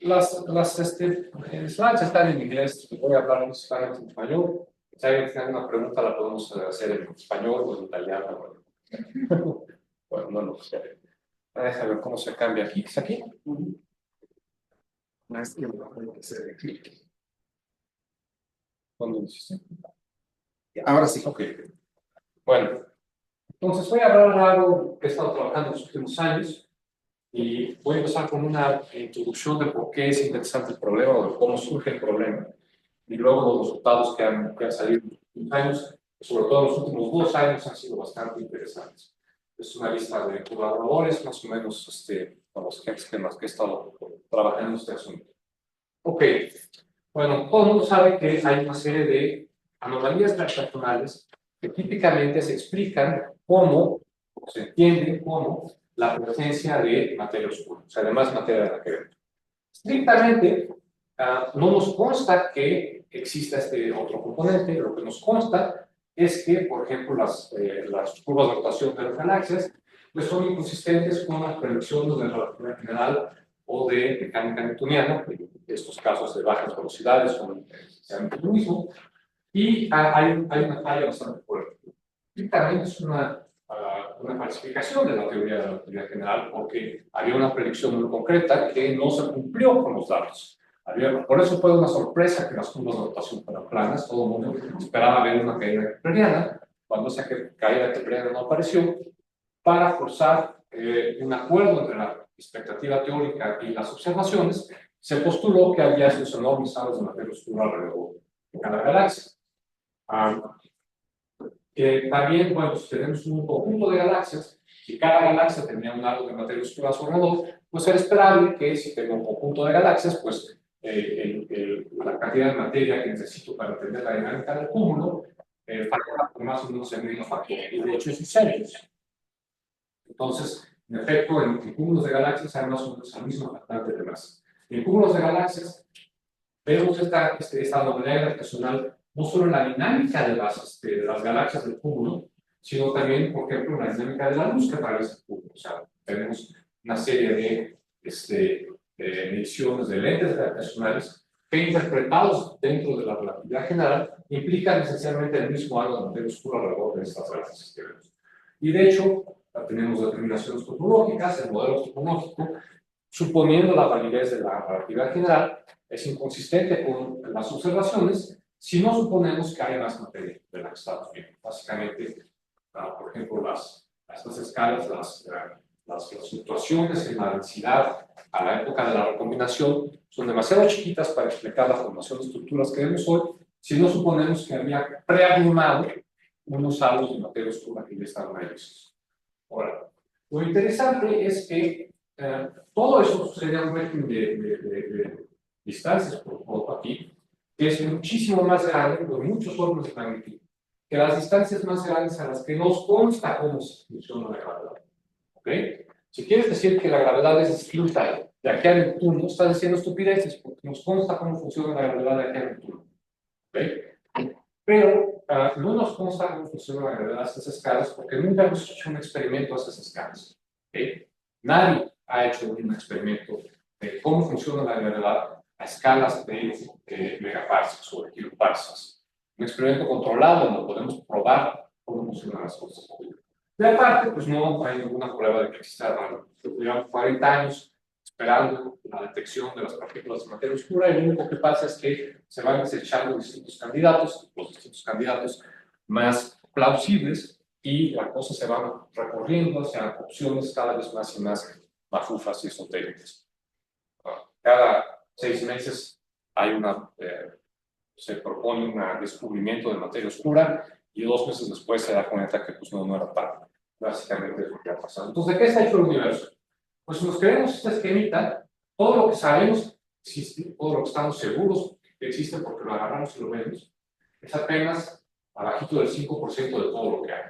slides están en inglés, voy a hablar principalmente en español. Si alguien tiene alguna pregunta, la podemos hacer en español o en italiano. Bueno, no lo sé. Déjame ver cómo se cambia aquí. ¿Es aquí? ¿Dónde dice? Ahora sí. Ok. Bueno, entonces voy a hablar de algo que he estado trabajando en los últimos años y voy a empezar con una introducción de por qué es interesante el problema o de cómo surge el problema y luego los resultados que han salido en los últimos años, sobre todo en los últimos 2 años han sido bastante interesantes. Es una lista de colaboradores, más o menos con los que he estado trabajando en este asunto. Ok, bueno, todo el mundo sabe que hay una serie de anomalías gravitacionales que típicamente se explican como, o se entienden como, la presencia de materia oscura, o sea, además materia de la que vemos. Estrictamente, no nos consta que exista este otro componente, lo que nos consta es que, por ejemplo, las curvas de rotación de las galaxias pues son inconsistentes con las predicciones de la relatividad general o de mecánica newtoniana, estos casos de bajas velocidades son esencialmente lo mismo, y hay una falla bastante fuerte. Y también es una falsificación de la teoría de la relatividad general porque había una predicción muy concreta que no se cumplió con los datos. Por eso fue una sorpresa que las curvas de rotación fueran planas, todo el mundo esperaba ver una caída kepleriana, cuando esa caída kepleriana no apareció, para forzar un acuerdo entre la expectativa teórica y las observaciones, se postuló que había estos enormes salas de materia oscura alrededor de cada galaxia. También, bueno, si tenemos un conjunto de galaxias, si cada galaxia tenía un halo de materia oscura a su alrededor, pues era esperable que si tengo un conjunto de galaxias, pues la cantidad de materia que necesito para entender la dinámica del cúmulo fallara por más o menos el mismo factor. Y de hecho, eso sucede. Entonces, en efecto, en cúmulos de galaxias hay más o menos el mismo factor de masa. En cúmulos de galaxias vemos esta anomalía gravitacional no solo en la dinámica de las galaxias del cúmulo, sino también, por ejemplo, en la dinámica de la luz que atraviesa el cúmulo. O sea, tenemos una serie de mediciones de lentes gravitacionales que, interpretados dentro de la relatividad general, implican esencialmente el mismo halo de materia oscura alrededor de estas galaxias que vemos. Y de hecho, tenemos determinaciones topológicas, el modelo topológico, suponiendo la validez de la relatividad general, es inconsistente con las observaciones si no suponemos que hay más materia de la que estamos viendo. Básicamente, por ejemplo, estas escalas, las fluctuaciones en la densidad a la época de la recombinación son demasiado chiquitas para explicar la formación de estructuras que vemos hoy, si no suponemos que había preabrumado unos halos de materia oscura que ya estaban ahí. Ahora, lo interesante es que todo eso sucede a un régimen de distancias por foto aquí, que es muchísimo más grande, por muchos órdenes de magnitud, que las distancias más grandes a las que nos consta cómo funciona la gravedad. ¿Ok? Si quieres decir que la gravedad es distinta de aquí a Neptuno, estás diciendo estupideces, porque nos consta cómo funciona la gravedad de aquí a Neptuno. ¿Ok? Pero no nos consta cómo funciona la gravedad a estas escalas, porque nunca hemos hecho un experimento a estas escalas. ¿Ok? Nadie ha hecho un experimento de cómo funciona la gravedad a escalas de megaparsecs o de kiloparsecs. Un experimento controlado donde podemos probar cómo funcionan las cosas. De aparte, pues no hay ninguna prueba de que exista raro. Llevamos 40 años esperando la detección de las partículas de materia oscura y lo único que pasa es que se van desechando distintos candidatos, los distintos candidatos más plausibles, y la cosa se va recorriendo hacia opciones cada vez más y más mafufas y esotéricas. Cada 6 meses hay se propone un descubrimiento de materia oscura y 2 meses después se da cuenta que pues, no era tal. Básicamente es lo que ha pasado. Entonces, ¿de qué está hecho el universo? Pues si nos creemos esta esquemita, todo lo que sabemos existe, todo lo que estamos seguros que existe porque lo agarramos y lo vemos, es apenas abajito del 5% de todo lo que hay.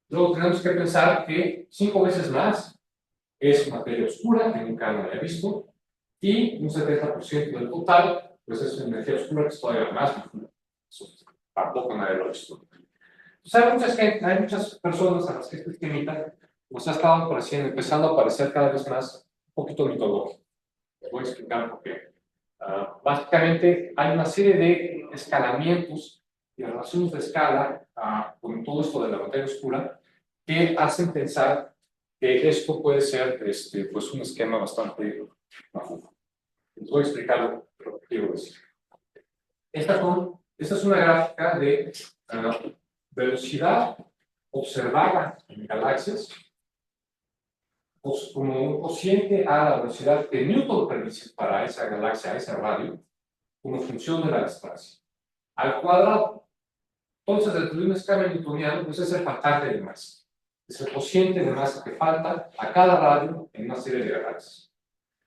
Luego tenemos que pensar que 5 veces más es materia oscura, que nunca lo había visto, y un 70% del total, pues es energía oscura que es todavía más oscura. Eso tampoco nadie lo ha visto. Entonces hay muchas personas a las que esta esquemita nos ha estado empezando a parecer cada vez más un poquito mitológico. Les voy a explicar por qué. Básicamente, hay una serie de escalamientos y relaciones de escala con todo esto de la materia oscura que hacen pensar que esto puede ser pues un esquema bastante mafufa. Les voy a explicar lo que quiero decir. Esta es una gráfica de velocidad observada en galaxias pues, como un cociente a la velocidad que Newton predice para esa galaxia, a ese radio, como función de la distancia, al cuadrado. Entonces, dentro de un esquema newtoniano, pues es el faltante de masa. Es el cociente de masa que falta a cada radio en una serie de galaxias.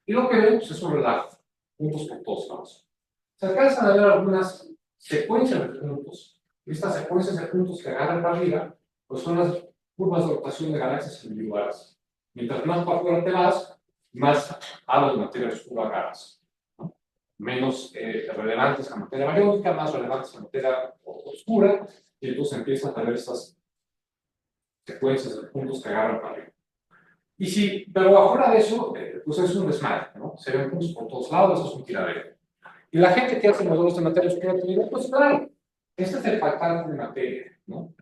Y lo que vemos es un relajo, puntos por todos lados. Se alcanzan a ver algunas secuencias de puntos. Y estas secuencias de puntos que agarran para arriba, pues son las curvas de rotación de galaxias individuales. Mientras más para afuera te vas, más halos de materia oscura agarras. Menos relevantes a materia bariónica, más relevantes a materia oscura, y entonces empiezan a ver estas secuencias de puntos que agarran para arriba. Y sí, pero afuera de eso, pues es un desmadre, ¿no? Se ven puntos por todos lados, es un tiradero. Y la gente que hace modelos de materia oscura te dice, pues claro, este es el faltante de materia, ¿no?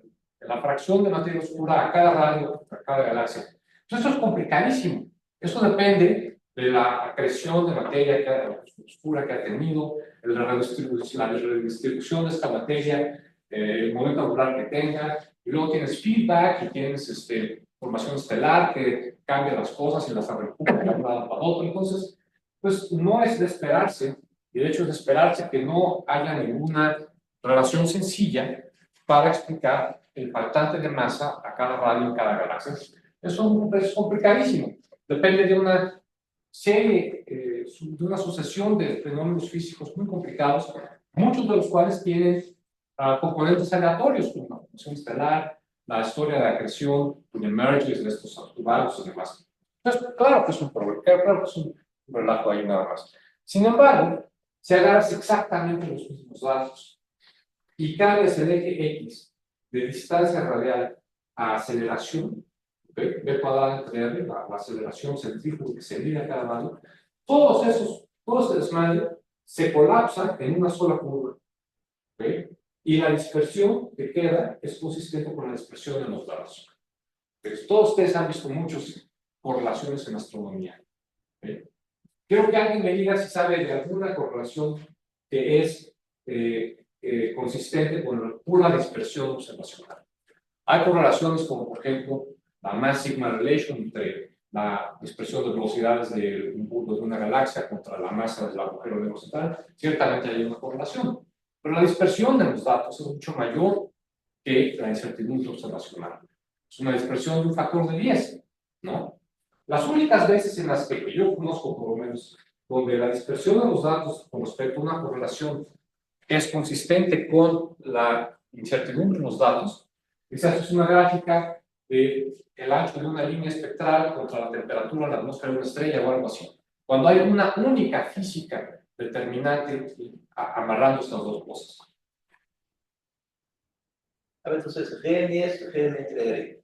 La fracción de materia oscura a cada radio, a cada galaxia. Entonces, eso es complicadísimo. Eso depende de la acreción de materia oscura que ha tenido, la redistribución de esta materia, el momento angular que tenga, y luego tienes feedback y tienes formación estelar que cambia las cosas y las recupera de un lado para otro. Entonces, pues no es de esperarse, y de hecho es de esperarse que no haya ninguna relación sencilla para explicar el faltante de masa a cada radio en cada galaxia. Eso es complicadísimo. Depende de una serie, de una sucesión de fenómenos físicos muy complicados, muchos de los cuales tienen componentes aleatorios, como la formación estelar, la historia de la acreción, de merges de estos activados y demás. Entonces, claro que es un problema, claro que es un relajo ahí nada más. Sin embargo, si agarras exactamente los mismos datos y cambias el eje X de distancia radial a aceleración, B cuadrada entre R, la aceleración centrífuga que se mide a cada radio, todo ese desmadre se colapsa en una sola curva. ¿Okay? Y la dispersión que queda es consistente con la dispersión en los datos. Entonces, todos ustedes han visto muchas correlaciones en astronomía. ¿Okay? Quiero que alguien me diga si sabe de alguna correlación que es consistente con la pura dispersión observacional. Hay correlaciones como, por ejemplo, la mass sigma relation entre la dispersión de velocidades de un punto de una galaxia contra la masa del agujero negro central. Ciertamente hay una correlación, pero la dispersión de los datos es mucho mayor que la incertidumbre observacional. Es una dispersión de un factor de 10, ¿no? Las únicas veces en las que yo conozco, por lo menos, donde la dispersión de los datos con respecto a una correlación es consistente con la incertidumbre en los datos, esa es una gráfica del ancho de una línea espectral contra la temperatura de la atmósfera de una estrella o algo así. Cuando hay una única física determinante amarrando estas dos cosas. A ver, entonces, GN es GN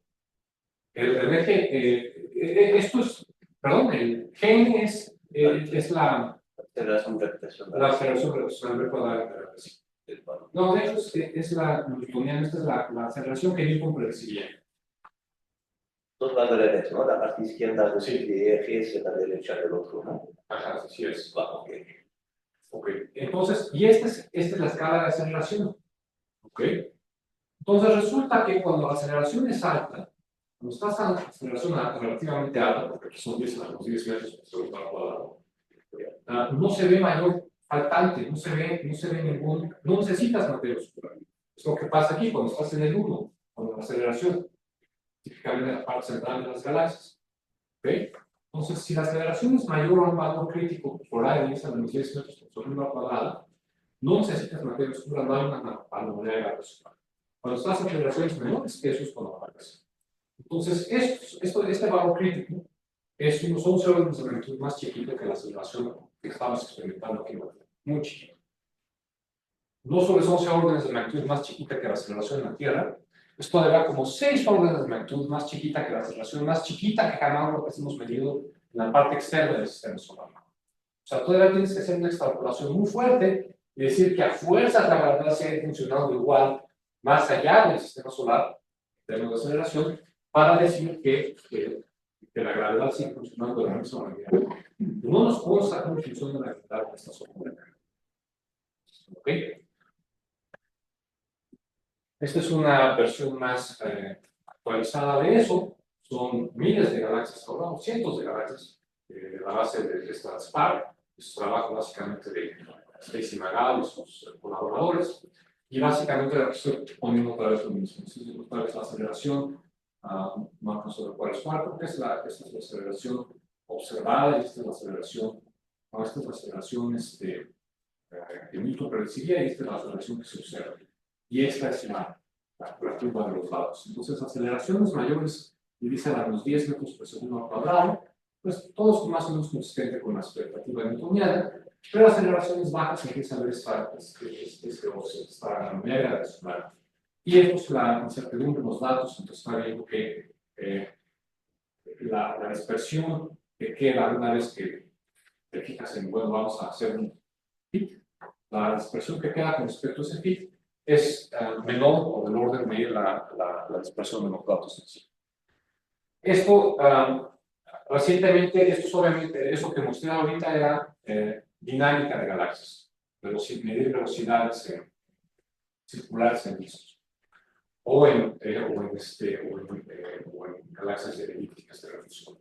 El eje, esto es, perdón, el GN es la aceleración gravitacional. La aceleración gravitacional cuadrada de gravitación. No, de hecho es la newtoniana, esta es la aceleración que Newton predecía. Dos va al revés, ¿no? La parte izquierda del eje es la derecha del otro, ¿no? Ajá, así es. Ok. Ok, entonces, y esta es la escala de aceleración. Ok. Entonces resulta que cuando la aceleración es alta, cuando estás a aceleración relativamente alta, porque son 10 a los 10 metros por segundo al cuadrado, no se ve mayor faltante, no se ve ningún, no necesitas materia oscura. Es lo que pasa aquí cuando estás en el 1, cuando la aceleración, típicamente en la parte central de las galaxias. ¿Okay? Entonces, si la aceleración es mayor a un valor crítico por ahí de 10 a menos 10 metros por segundo al cuadrado, no necesitas materia oscura, no hay una anomalía gravitacional. Cuando estás en aceleraciones menores, eso es cuando aparece. Entonces, este valor crítico es unos 11 órdenes de magnitud más chiquito que la aceleración que estamos experimentando aquí, muy chiquito. No solo es 11 órdenes de magnitud más chiquita que la aceleración en la Tierra, es todavía como 6 órdenes de magnitud más chiquita que la aceleración más chiquita que jamás lo que hemos medido en la parte externa del sistema solar. O sea, todavía tienes que hacer una extrapolación muy fuerte y decir que a fuerzas la gravedad sigue funcionando igual más allá del sistema solar, en términos de aceleración, para decir que la gravedad sigue funcionando de la misma manera. No nos consta cómo funciona la gravedad de esta zona. ¿Ok? Esta es una versión más actualizada de eso. Son miles de galaxias, hablamos cientos de galaxias de la base de esta SPAR. Es trabajo básicamente de Stacy Magal y sus colaboradores. Y básicamente estoy poniendo otra vez lo mismo. Otra vez la aceleración, marcos sobre cuál es cuarto, que esta es la aceleración observada y esta es la aceleración, no, esta es la aceleración que Newton predeciría y esta es la aceleración que se observa. Y esta es la curva de los lados. Entonces, aceleraciones mayores divisan a los 10 metros por segundo al cuadrado, pues todo es más o menos consistente con la expectativa newtoniana, pero aceleraciones bajas empiezan a ver esta negra de su lado. Y esto es la incertidumbre de los datos, entonces está viendo que la dispersión que queda una vez que te fijas en, bueno, vamos a hacer un fit, la dispersión que queda con respecto a ese fit es menor o del orden de la dispersión de los datos en sí. Esto, recientemente, esto es obviamente, eso que mostré ahorita era dinámica de galaxias, medir velocidades circulares en discos, o en galaxias elípticas de refusión.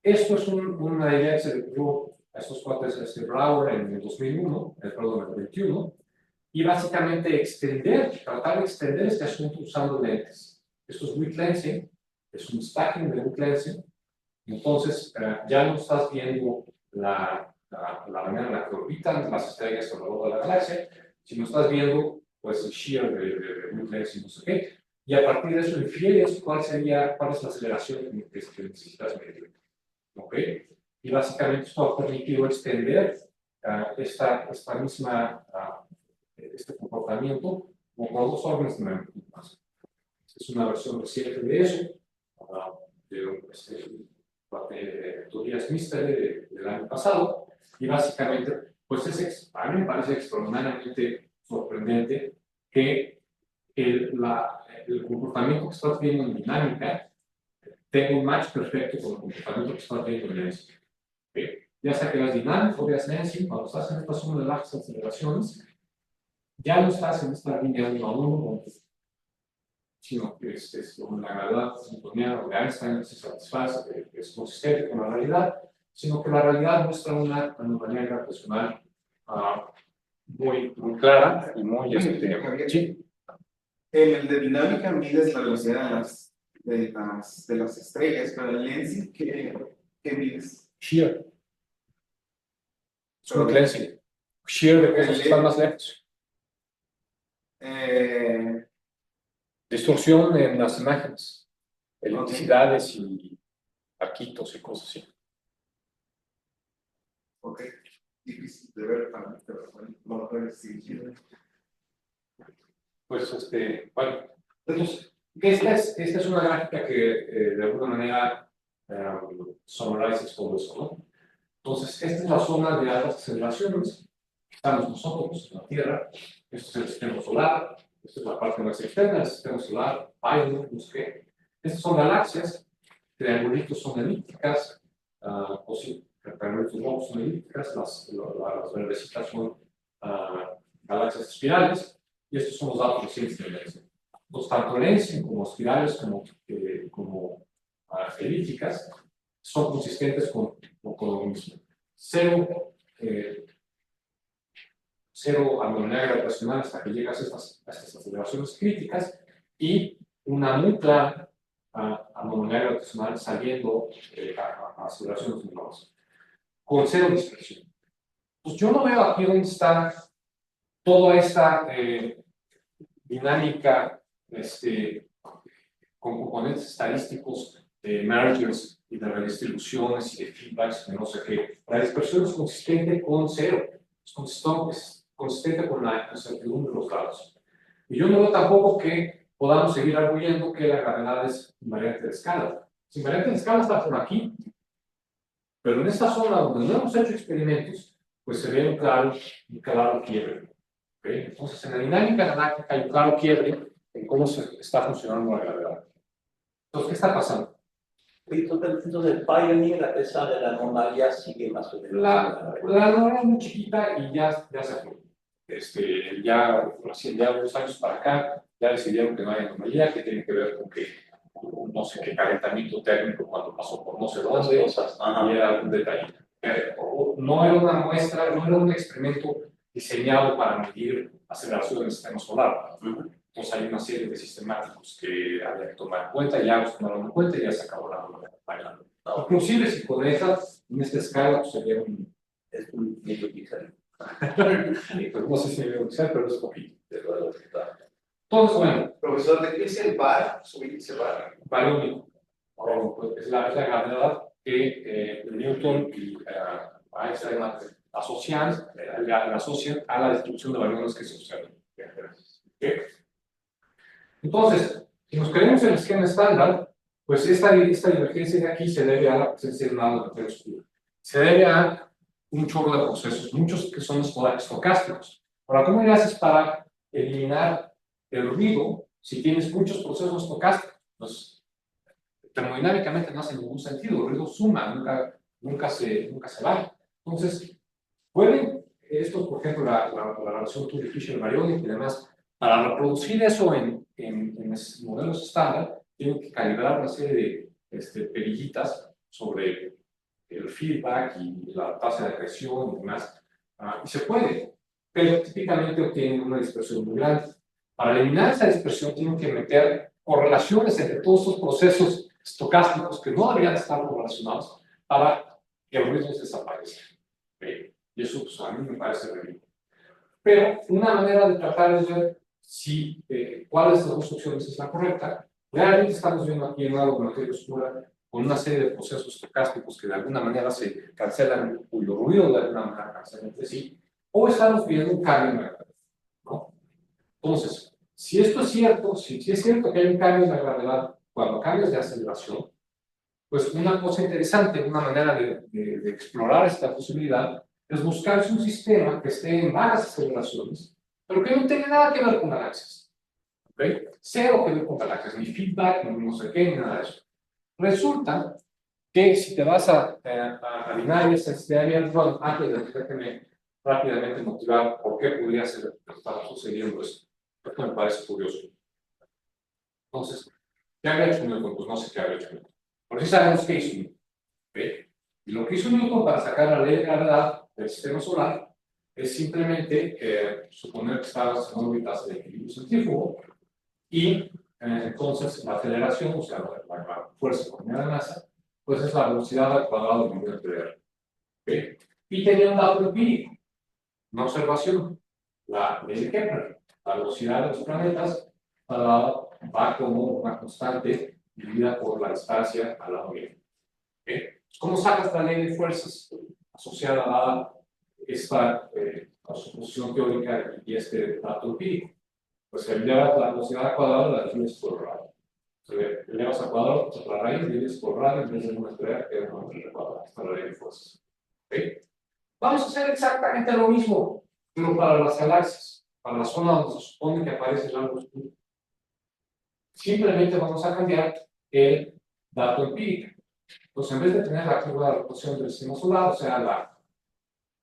Esto es una idea que se le ocurrió a estos cuates Brouwer en el 2001, en el 2021, y básicamente tratar de extender este asunto usando lentes. Esto es weak lensing, es un stacking de weak lensing. Entonces, ya no estás viendo la manera en la que orbitan las estrellas alrededor de la galaxia, sino estás viendo pues, el shear de weak lensing, no sé qué, y a partir de eso infieres cuál es la aceleración que necesitas medir. ¿Ok? Y básicamente esto ha permitido extender esta misma este comportamiento como por 2 órdenes de magnitud más. Es una versión reciente de eso, de Tobias Mystery del año pasado, y básicamente, pues a mí me parece extraordinariamente sorprendente que el comportamiento que estás viendo en dinámica tenga un match perfecto con el comportamiento que estás viendo en lensing. ¿Okay? Ya sea que las dinámicas o las lensing, cuando estás en esta zona de bajas aceleraciones, ya no estás en esta línea 1 a 1, sino que es la gravedad newtoniana de Einstein se satisface, es consistente con la realidad, sino que la realidad muestra una anomalía gravitacional muy clara y muy... sí. En el de dinámica mides la velocidad de las estrellas, pero el lensing, ¿qué mides? Shear. Es un lensing. Shear de cosas que están más lejos. Distorsión en las imágenes, elipticidades y arquitos y cosas así. Ok, difícil de ver también, pero no lo puedes decir. Pues, bueno, entonces, esta es una gráfica que de alguna manera summarizes todo eso, ¿no? Entonces, esta es la zona de altas aceleraciones, estamos nosotros en la Tierra, esto es el sistema solar, esta es la parte más externa del sistema solar, Pioneer, no sé qué. Estas son galaxias, triangulitos son elípticas, o sí, triangulitos rojos son elípticas, las verdecitas son galaxias espirales, y estos son los datos recientes de lensing. Entonces, tanto lensing como espirales como elípticas son consistentes con lo mismo. Cero anomalía gravitacional hasta que llegas a estas aceleraciones críticas y una muy clara anomalía gravitacional saliendo a aceleraciones muy bajas, con cero dispersión. Pues yo no veo aquí dónde está toda esta dinámica con componentes estadísticos de mergers y de redistribuciones y de feedbacks, de no sé qué. La dispersión es consistente con cero, es consistente con la incertidumbre de los datos. Y yo no veo tampoco que podamos seguir arguyendo que la gravedad es invariante de escala. Si invariante de escala está por aquí, Pero en esta zona donde no hemos hecho experimentos, pues se ve un claro quiebre. ¿Okay? Entonces, en la dinámica galáctica hay un claro quiebre en cómo se está funcionando la gravedad. Entonces, ¿qué está pasando? Entonces, el Pioneer, a pesar de la anomalía, sigue más o menos. La anomalía es muy chiquita y ya se fue. Ya unos años para acá, ya decidieron que no hay anomalía, que tiene que ver con que no sé qué calentamiento térmico cuando pasó por no sé dónde, y era algún detalle. No era una muestra, no era un experimento diseñado para medir aceleración del sistema solar. Entonces hay una serie de sistemáticos que había que tomar en cuenta, ya los tomaron en cuenta y ya se acabó la anomalía. Inclusive si con esas, en esta escala, pues sería Es un medio pixel. pues no sé si me voy a usar, pero es poquito. Entonces, bueno. Profesor, ¿de qué es el bar? Subirse bar. Bariónico. Pues es la gravedad que Newton y Einstein asocian a la distribución de bariones que se observan. ¿Okay? Entonces, si nos queremos en el esquema estándar, pues esta divergencia de aquí se debe a la presencia de un lado de materia oscura. Se debe a un chorro de procesos, muchos que son estocásticos. Ahora, ¿cómo le haces para eliminar el ruido si tienes muchos procesos estocásticos? Pues termodinámicamente no hace ningún sentido, el ruido suma, nunca se va. Entonces, pueden, esto por ejemplo, la relación Fisher-Marioni y demás, para reproducir eso en modelos estándar, tienen que calibrar una serie de perillitas sobre el feedback y la tasa de presión y demás. Y se puede, pero típicamente obtienen una dispersión muy grande. Para eliminar esa dispersión tienen que meter correlaciones entre todos estos procesos estocásticos que no deberían estar correlacionados para que el ruido desaparezca. ¿Okay? Y eso pues, a mí me parece ridículo. Pero una manera de tratar de ver si cuál de estas dos opciones es la correcta, realmente estamos viendo aquí en algo de materia oscura con una serie de procesos estocásticos que de alguna manera se cancelan, cuyo ruido de alguna manera cancela entre sí, o estamos viendo un cambio en la gravedad, ¿no? Entonces, si esto es cierto, si es cierto que hay un cambio en la gravedad cuando cambias de aceleración, pues una cosa interesante, una manera de explorar esta posibilidad es buscar un sistema que esté en bajas aceleraciones, pero que no tenga nada que ver con galaxias. ¿Okay? Cero que ver con galaxias, ni feedback, ni no sé qué, ni nada de eso. Resulta que si te vas a binarias, bueno, antes de déjeme rápidamente motivar por qué podría ser estar sucediendo esto. Esto me parece curioso. Entonces, ¿qué había hecho Newton? Pues no sé qué había hecho Newton. Por si sabemos qué hizo Newton. ¿Okay? Y lo que hizo Newton para sacar la ley de gravedad del sistema solar es simplemente suponer que estabas en órbitas de equilibrio centrífugo y entonces la aceleración, o sea, la fuerza por unidad de masa, pues es la velocidad al cuadrado de unidad de R. ¿Okay? Y tenía un dato empírico, una observación, la ley de Kepler, la velocidad de los planetas va como una constante dividida por la distancia a la unidad. ¿Okay? ¿Cómo sacas la ley de fuerzas asociada a esta suposición teórica y este dato empírico? Pues elevas la velocidad al cuadrado y la divides por radio. Elevas al cuadrado la raíz, divides por radio en vez de una estrella que es una raíz cuadrada. Esta es la ley de fuerzas. ¿Okay? Vamos a hacer exactamente lo mismo, pero para las galaxias, para la zona donde se supone que aparece el algo oscuro. Simplemente vamos a cambiar el dato empírico. Entonces, en vez de tener la curva de rotación del sistema solar, o sea, la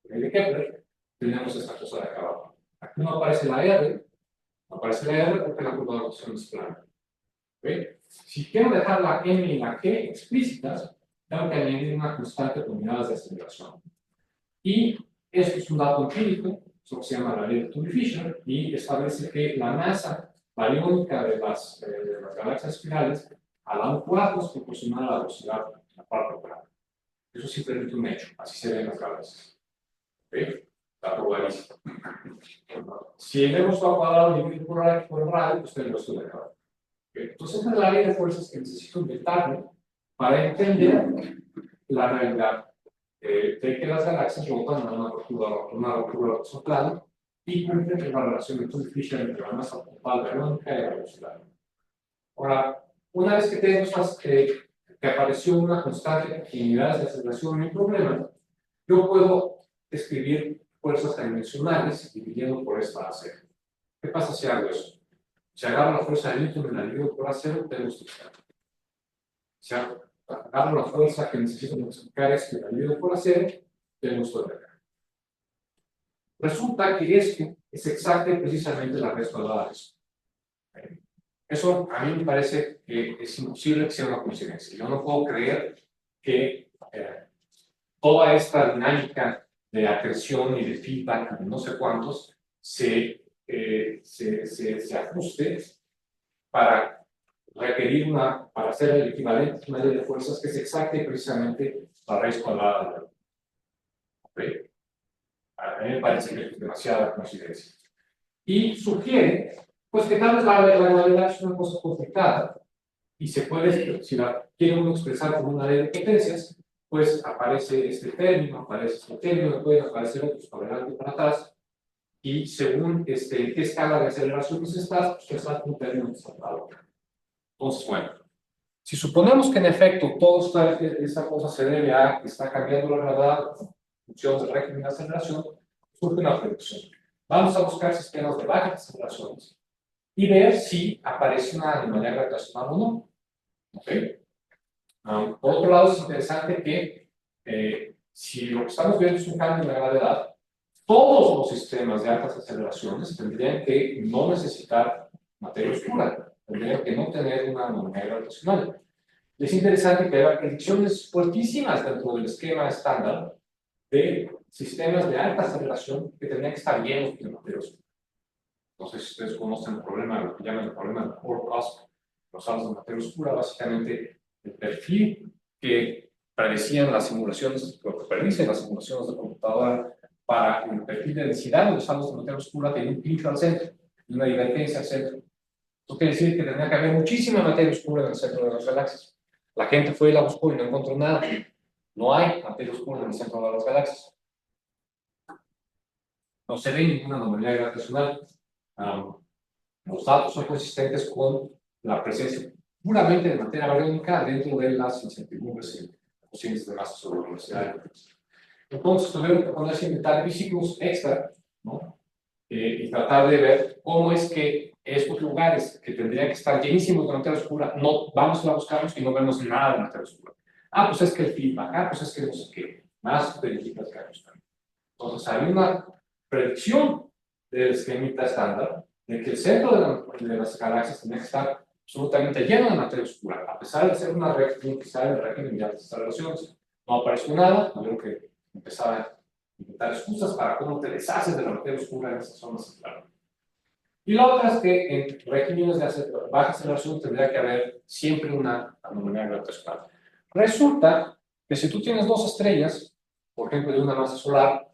ley de Kepler, tenemos esta cosa de acá abajo. Aquí no aparece la R, no aparece la R porque la curva de rotación es plana. ¿Okay? Si quiero dejar la M y la G explícitas, tengo que añadir una constante con unidades de aceleración. Y esto es un dato empírico, eso se llama la ley de Tully-Fisher, y establece que la masa bariónica de las galaxias espirales a la 1/4 es proporcional a la velocidad de la parte operada. Eso es simplemente un hecho, así se ven las galaxias. ¿Okay? Está probadísimo. Si elevamos al cuadrado dividido por el radio, pues tenemos esto de acá. ¿Okay? Entonces, esta es la ley de fuerzas que necesito inventarme para entender la realidad de que las galaxias rotan a una rotura plana y cumplen con la relación de Tully-Fisher entre la masa total bariónica y la velocidad. Ahora, una vez que tenemos que apareció una constante en unidades de aceleración en mi problema, yo puedo escribir fuerzas adimensionales dividiendo por esta A0. ¿Qué pasa si hago eso? Si agarro la fuerza de Newton y la divido por A0, tengo esto. Si agarro la fuerza que necesito multiplicar esto y la divido por A0, tengo esto de acá. Resulta que esto es exactamente precisamente la raíz cuadrada de eso. Eso a mí me parece que es imposible que sea una coincidencia. Yo no puedo creer que toda esta dinámica de acreción y de feedback y de no sé cuántos se ajuste para requerir para hacer el equivalente a una ley de fuerzas que es exacta y precisamente la raíz cuadrada de ¿okay? A mí me parece que es demasiada coincidencia. Y sugiere, pues que tal vez la gravedad es una cosa complicada y se puede, si la quiere uno expresar como una ley de potencias, pues aparece este término, pueden aparecer otros para adelante y para atrás, y según qué escala de aceleraciones estás, pues estás un término desatado. Entonces, bueno, si suponemos que en efecto toda esa cosa se debe a que está cambiando la gravedad en función del régimen de aceleración, surge una predicción. Vamos a buscar sistemas de bajas aceleraciones y ver si aparece una anomalía gravitacional o no. ¿Okay? Por otro lado, es interesante que si lo que estamos viendo es un cambio en la gravedad, todos los sistemas de altas aceleraciones tendrían que no necesitar materia oscura, tendrían que no tener una anomalía gravitacional. Es interesante que haya predicciones fuertísimas dentro del esquema estándar de sistemas de alta aceleración que tendrían que estar llenos de materia oscura. Entonces, si ustedes conocen el problema, lo que llaman el problema del forecast, los salos de materia oscura, básicamente el perfil que predecían las simulaciones, lo que predicen las simulaciones de computadora para el perfil de densidad de los salos de materia oscura tiene un pincho al centro y una divergencia al centro. Esto quiere decir que tendría que haber muchísima materia oscura en el centro de las galaxias. La gente fue y la buscó y no encontró nada. No hay materia oscura en el centro de las galaxias. No se ve ninguna anomalía gravitacional. Los datos son consistentes con la presencia puramente de materia bariónica dentro de las incertidumbres en cocientes de masa sobre la velocidad. Entonces, tuvieron que ponerse a inventar biciclos extra, ¿no? Y tratar de ver cómo es que estos lugares que tendrían que estar llenísimos de materia oscura, no vamos a buscarlos y no vemos nada de materia oscura. Pues es que el feedback, pues es que no sé qué, más verificas que buscar. Entonces, hay una predicción del esquemita estándar de que el centro de las galaxias tiene que estar absolutamente lleno de materia oscura, a pesar de ser una red que sale del régimen de altas aceleraciones. No apareció nada, tuvieron que empezar a inventar excusas para cómo te deshaces de la materia oscura en esas zonas centrales. Y la otra es que en regímenes de baja aceleración tendría que haber siempre una anomalía gravitacional. Resulta que si tú tienes dos estrellas, por ejemplo, de una masa solar,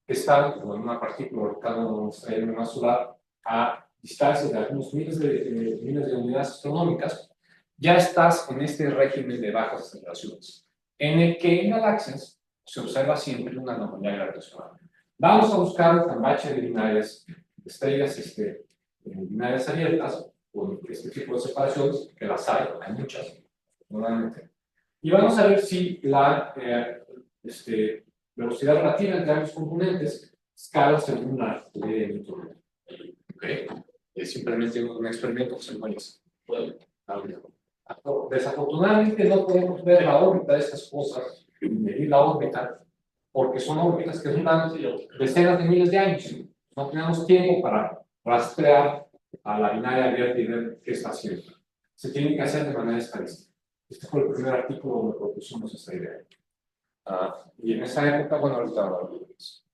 que están, como en una partícula orbital de una estrella de una masa solar, a distancias de algunos miles de unidades astronómicas, ya estás en este régimen de bajas aceleraciones, en el que en galaxias se observa siempre una anomalía gravitacional. Vamos a buscar un cambache de binarias, de estrellas binarias abiertas, con este tipo de separaciones, que las hay muchas, normalmente. Y vamos a ver si la velocidad relativa entre ambos componentes escala según la ley de Newton. ¿Okay? Es simplemente un experimento que se llama Desafortunadamente no podemos ver la órbita de estas cosas, medir la órbita, porque son órbitas que duran decenas de miles de años. No tenemos tiempo para rastrear a la binaria abierta y ver qué está haciendo. Se tiene que hacer de manera estadística. Este fue el primer artículo donde propusimos esta idea. Y en esa época, bueno, ahorita hablamos.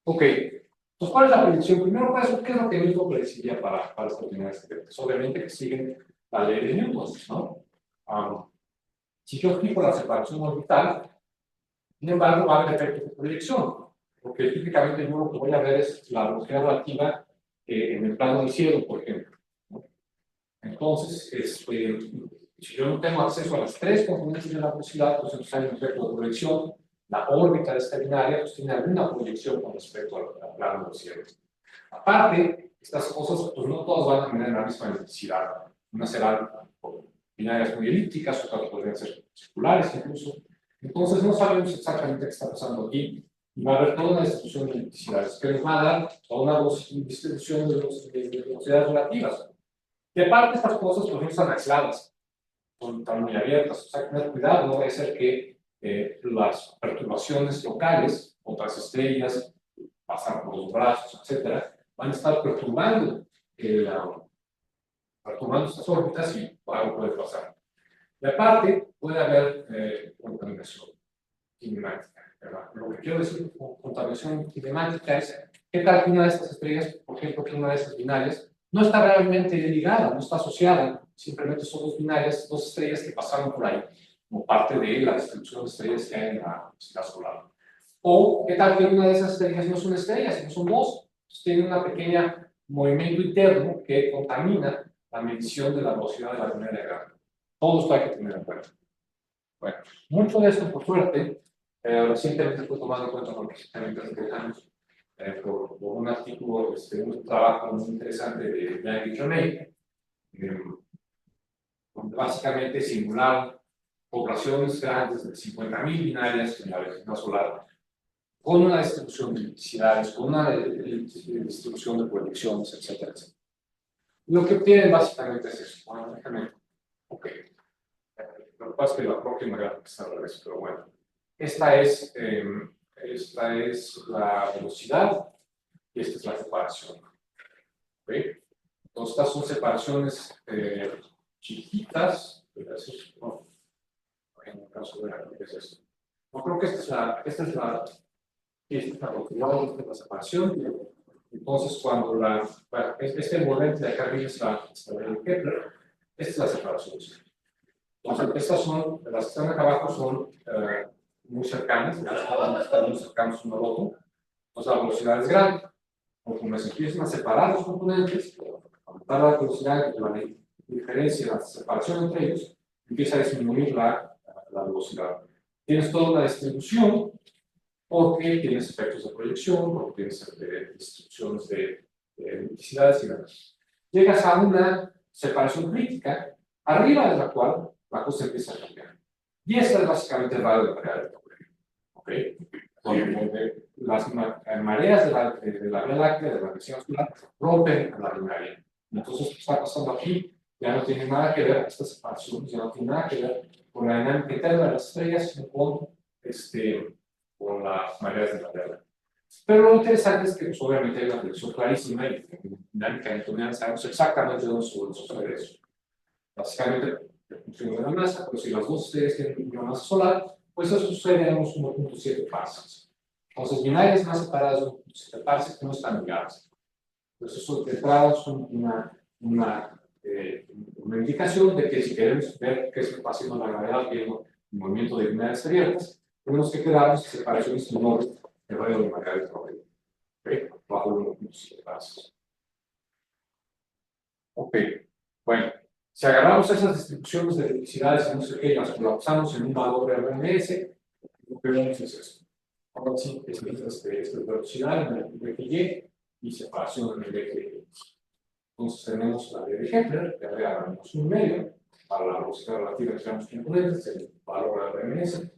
Ok, entonces, ¿cuál es la predicción? Primero, ¿qué es lo que Newton predeciría para estas unidades secretas? Obviamente que siguen la ley de Newton, ¿no? Si yo fijo la separación orbital, sin embargo, va a haber efectos de proyección, porque típicamente yo lo que voy a ver es la velocidad relativa en el plano del cielo, por ejemplo, ¿no? Entonces, si yo no tengo acceso a las tres componentes de la velocidad, pues entonces hay un efecto de proyección. La órbita de esta binaria pues, tiene alguna proyección con respecto al plano del cielo. Aparte, estas cosas pues, no todas van a tener la misma intensidad. Unas serán binarias muy elípticas, otras podrían ser circulares incluso. Entonces no sabemos exactamente qué está pasando aquí. Y va a haber toda una distribución de ellipticidades que nos va a dar toda una distribución de velocidades relativas. De parte, estas cosas, por ejemplo, están aisladas, están muy abiertas. O sea, tener cuidado, no va a ser que las perturbaciones locales, otras estrellas, pasar por los brazos, etcétera, van a estar perturbando estas órbitas y algo puede pasar. Y aparte, puede haber contaminación cinemática, ¿verdad? Lo que quiero decir con contaminación cinemática es qué tal que una de estas estrellas, por ejemplo, que una de estas binarias, no está realmente ligada, no está asociada, simplemente son dos binarias, dos estrellas que pasaron por ahí, como parte de la distribución de estrellas que hay en la sistema solar. O qué tal que una de esas estrellas no es una estrella, sino son dos, tiene un pequeño movimiento interno que contamina la medición de la velocidad de la binaria grande. Todo esto hay que tener en cuenta. Bueno, mucho de esto, por suerte, recientemente fue tomado en cuenta por recientemente hace 3 años por un artículo, un trabajo muy interesante de Yang y Jonei, donde básicamente simularon poblaciones grandes de 50.000 binarias en la vecindad solar, con una distribución de ellipticidades, con una distribución de proyecciones, etcétera, etcétera. Lo que obtienen básicamente es eso. Bueno, déjame. Ok. Lo que pasa es que la próxima gráfica está al revés, pero bueno. Esta es la velocidad y esta es la separación. ¿Okay? Entonces, estas son separaciones chiquitas. No, en el caso de la, ¿qué es esto? No creo que esta es la velocidad, esta es la separación. Entonces, cuando bueno, este envolvente de acá arriba es la de Kepler, esta es la separación. Entonces, estas son, las que están acá abajo son muy cercanas, están muy cercanos uno al otro. Entonces, la velocidad es grande. Conforme se empiezan a separar los componentes, aumentar la velocidad y la diferencia, la separación entre ellos, empieza a disminuir la velocidad. Tienes toda una distribución, porque tienes efectos de proyección, porque tienes distribuciones de ellipticidades y demás. Llegas a una separación crítica, arriba de la cual la cosa empieza a cambiar. Y esta es básicamente el radio de marea del problema. ¿Ok? Donde las mareas de la Vía Láctea, de la vecina solar, rompen a la binaria. Entonces, lo que está pasando aquí ya no tiene nada que ver, esta separación ya no tiene nada que ver con la dinámica interna de las estrellas, sino con las mareas de la Vía Láctea. Pero lo interesante es que pues, obviamente hay una predicción clarísima y en dinámica newtoniana sabemos exactamente dónde sucede eso. Básicamente, en función de la masa, pero si las dos estrellas tienen una masa solar, pues eso sucede en unos 1.7 parsecs. Entonces, binarias más separadas de 1.7 parsecs no están ligadas. Entonces, eso de entrada es una indicación de que si queremos ver qué se está haciendo la gravedad viendo el movimiento de binarias abiertas, tenemos que quedarnos en separaciones menores del radio de marea del problema. ¿Ok? Bajo 1.7 parsecs. Ok, bueno. Si agarramos esas distribuciones de velocidades y no sé qué, las colapsamos en un valor de RMS, lo que vemos es esto. Ahora sí, es velocidad en el eje Y y separación en el eje X. Entonces tenemos la ley de Kepler, que agarramos un medio para la velocidad relativa entre ambos componentes, el valor de RMS,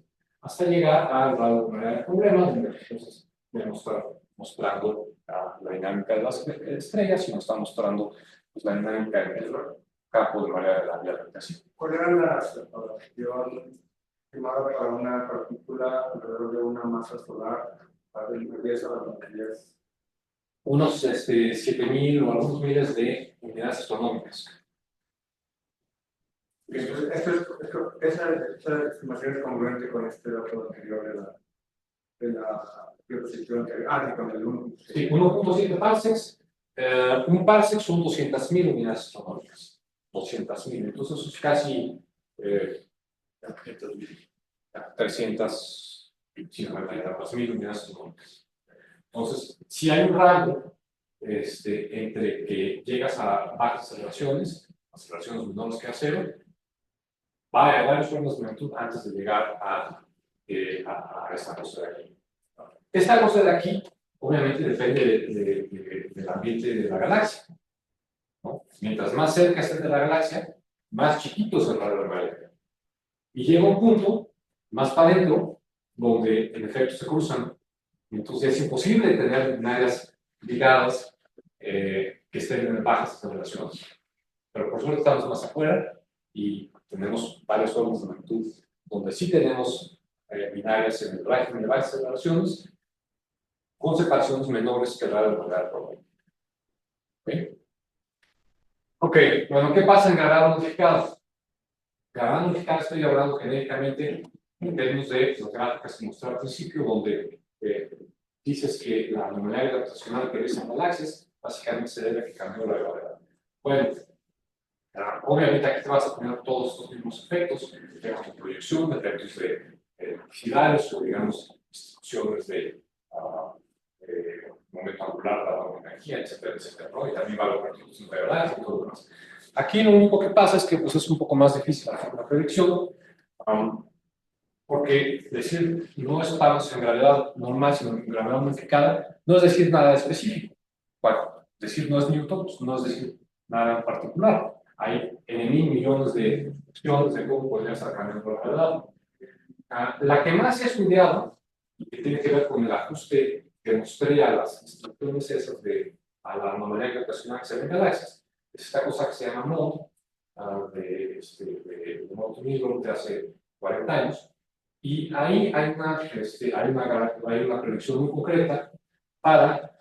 hasta llegar al grado de marea del problema, donde entonces vamos a estar mostrando la dinámica de las estrellas y nos está mostrando pues, la dinámica del campo de marea de la Vía Láctea. ¿Cuál era la separación estimada para una partícula alrededor de una masa solar de 10 a la 10? Unos 7.000 o algunos miles de unidades astronómicas. Entonces, esa estimación es congruente con este dato anterior de la diapositiva anterior. Con el 1. Sí, 1.7 parsecs. Un parsec son 200.000 unidades astronómicas. 200.000. Entonces, eso es casi 350.000 unidades astronómicas. Entonces, si hay un rango entre que llegas a bajas aceleraciones menores que a 0, va a haber varios órdenes de magnitud antes de llegar a esta cosa de aquí. Esta cosa de aquí, obviamente, depende del ambiente de la galaxia, ¿no? Mientras más cerca esté de la galaxia, más chiquito es el radio de marea. Y llega un punto más para adentro donde en efecto se cruzan. Entonces es imposible tener binarias ligadas que estén en bajas aceleraciones. Pero por suerte estamos más afuera y tenemos varios órdenes de magnitud donde sí tenemos binarias en el régimen de bajas aceleraciones con separaciones menores que el radio molecular promedio. Ok, bueno, ¿qué pasa en gravedad modificada? Gravedad modificada estoy hablando genéricamente en términos de las gráficas que mostré al principio, donde dices que la anomalía gravitacional que ves en galaxias básicamente se debe a que cambió la gravedad. Bueno, obviamente aquí te vas a poner todos estos mismos efectos, efectos de proyección, efectos de electricidades o digamos distribuciones de momento angular para la energía, etcétera, etcétera, ¿no? Y también va a lograr de gravedad y todo lo demás. Aquí lo único que pasa es que pues, es un poco más difícil hacer una predicción, porque decir no estamos en gravedad normal, sino en gravedad modificada, no es decir nada específico. Bueno, decir no es Newton, pues no es decir nada en particular. Hay N mil millones de opciones de cómo podría estar cambiando la gravedad. La que más se ha estudiado, y que tiene que ver con el ajuste que mostré a las instrucciones esas a la anomalía gravitacional que se ve en galaxias, es esta cosa que se llama MOND, de Morton Ingram de hace 40 años, y ahí hay una predicción muy concreta para,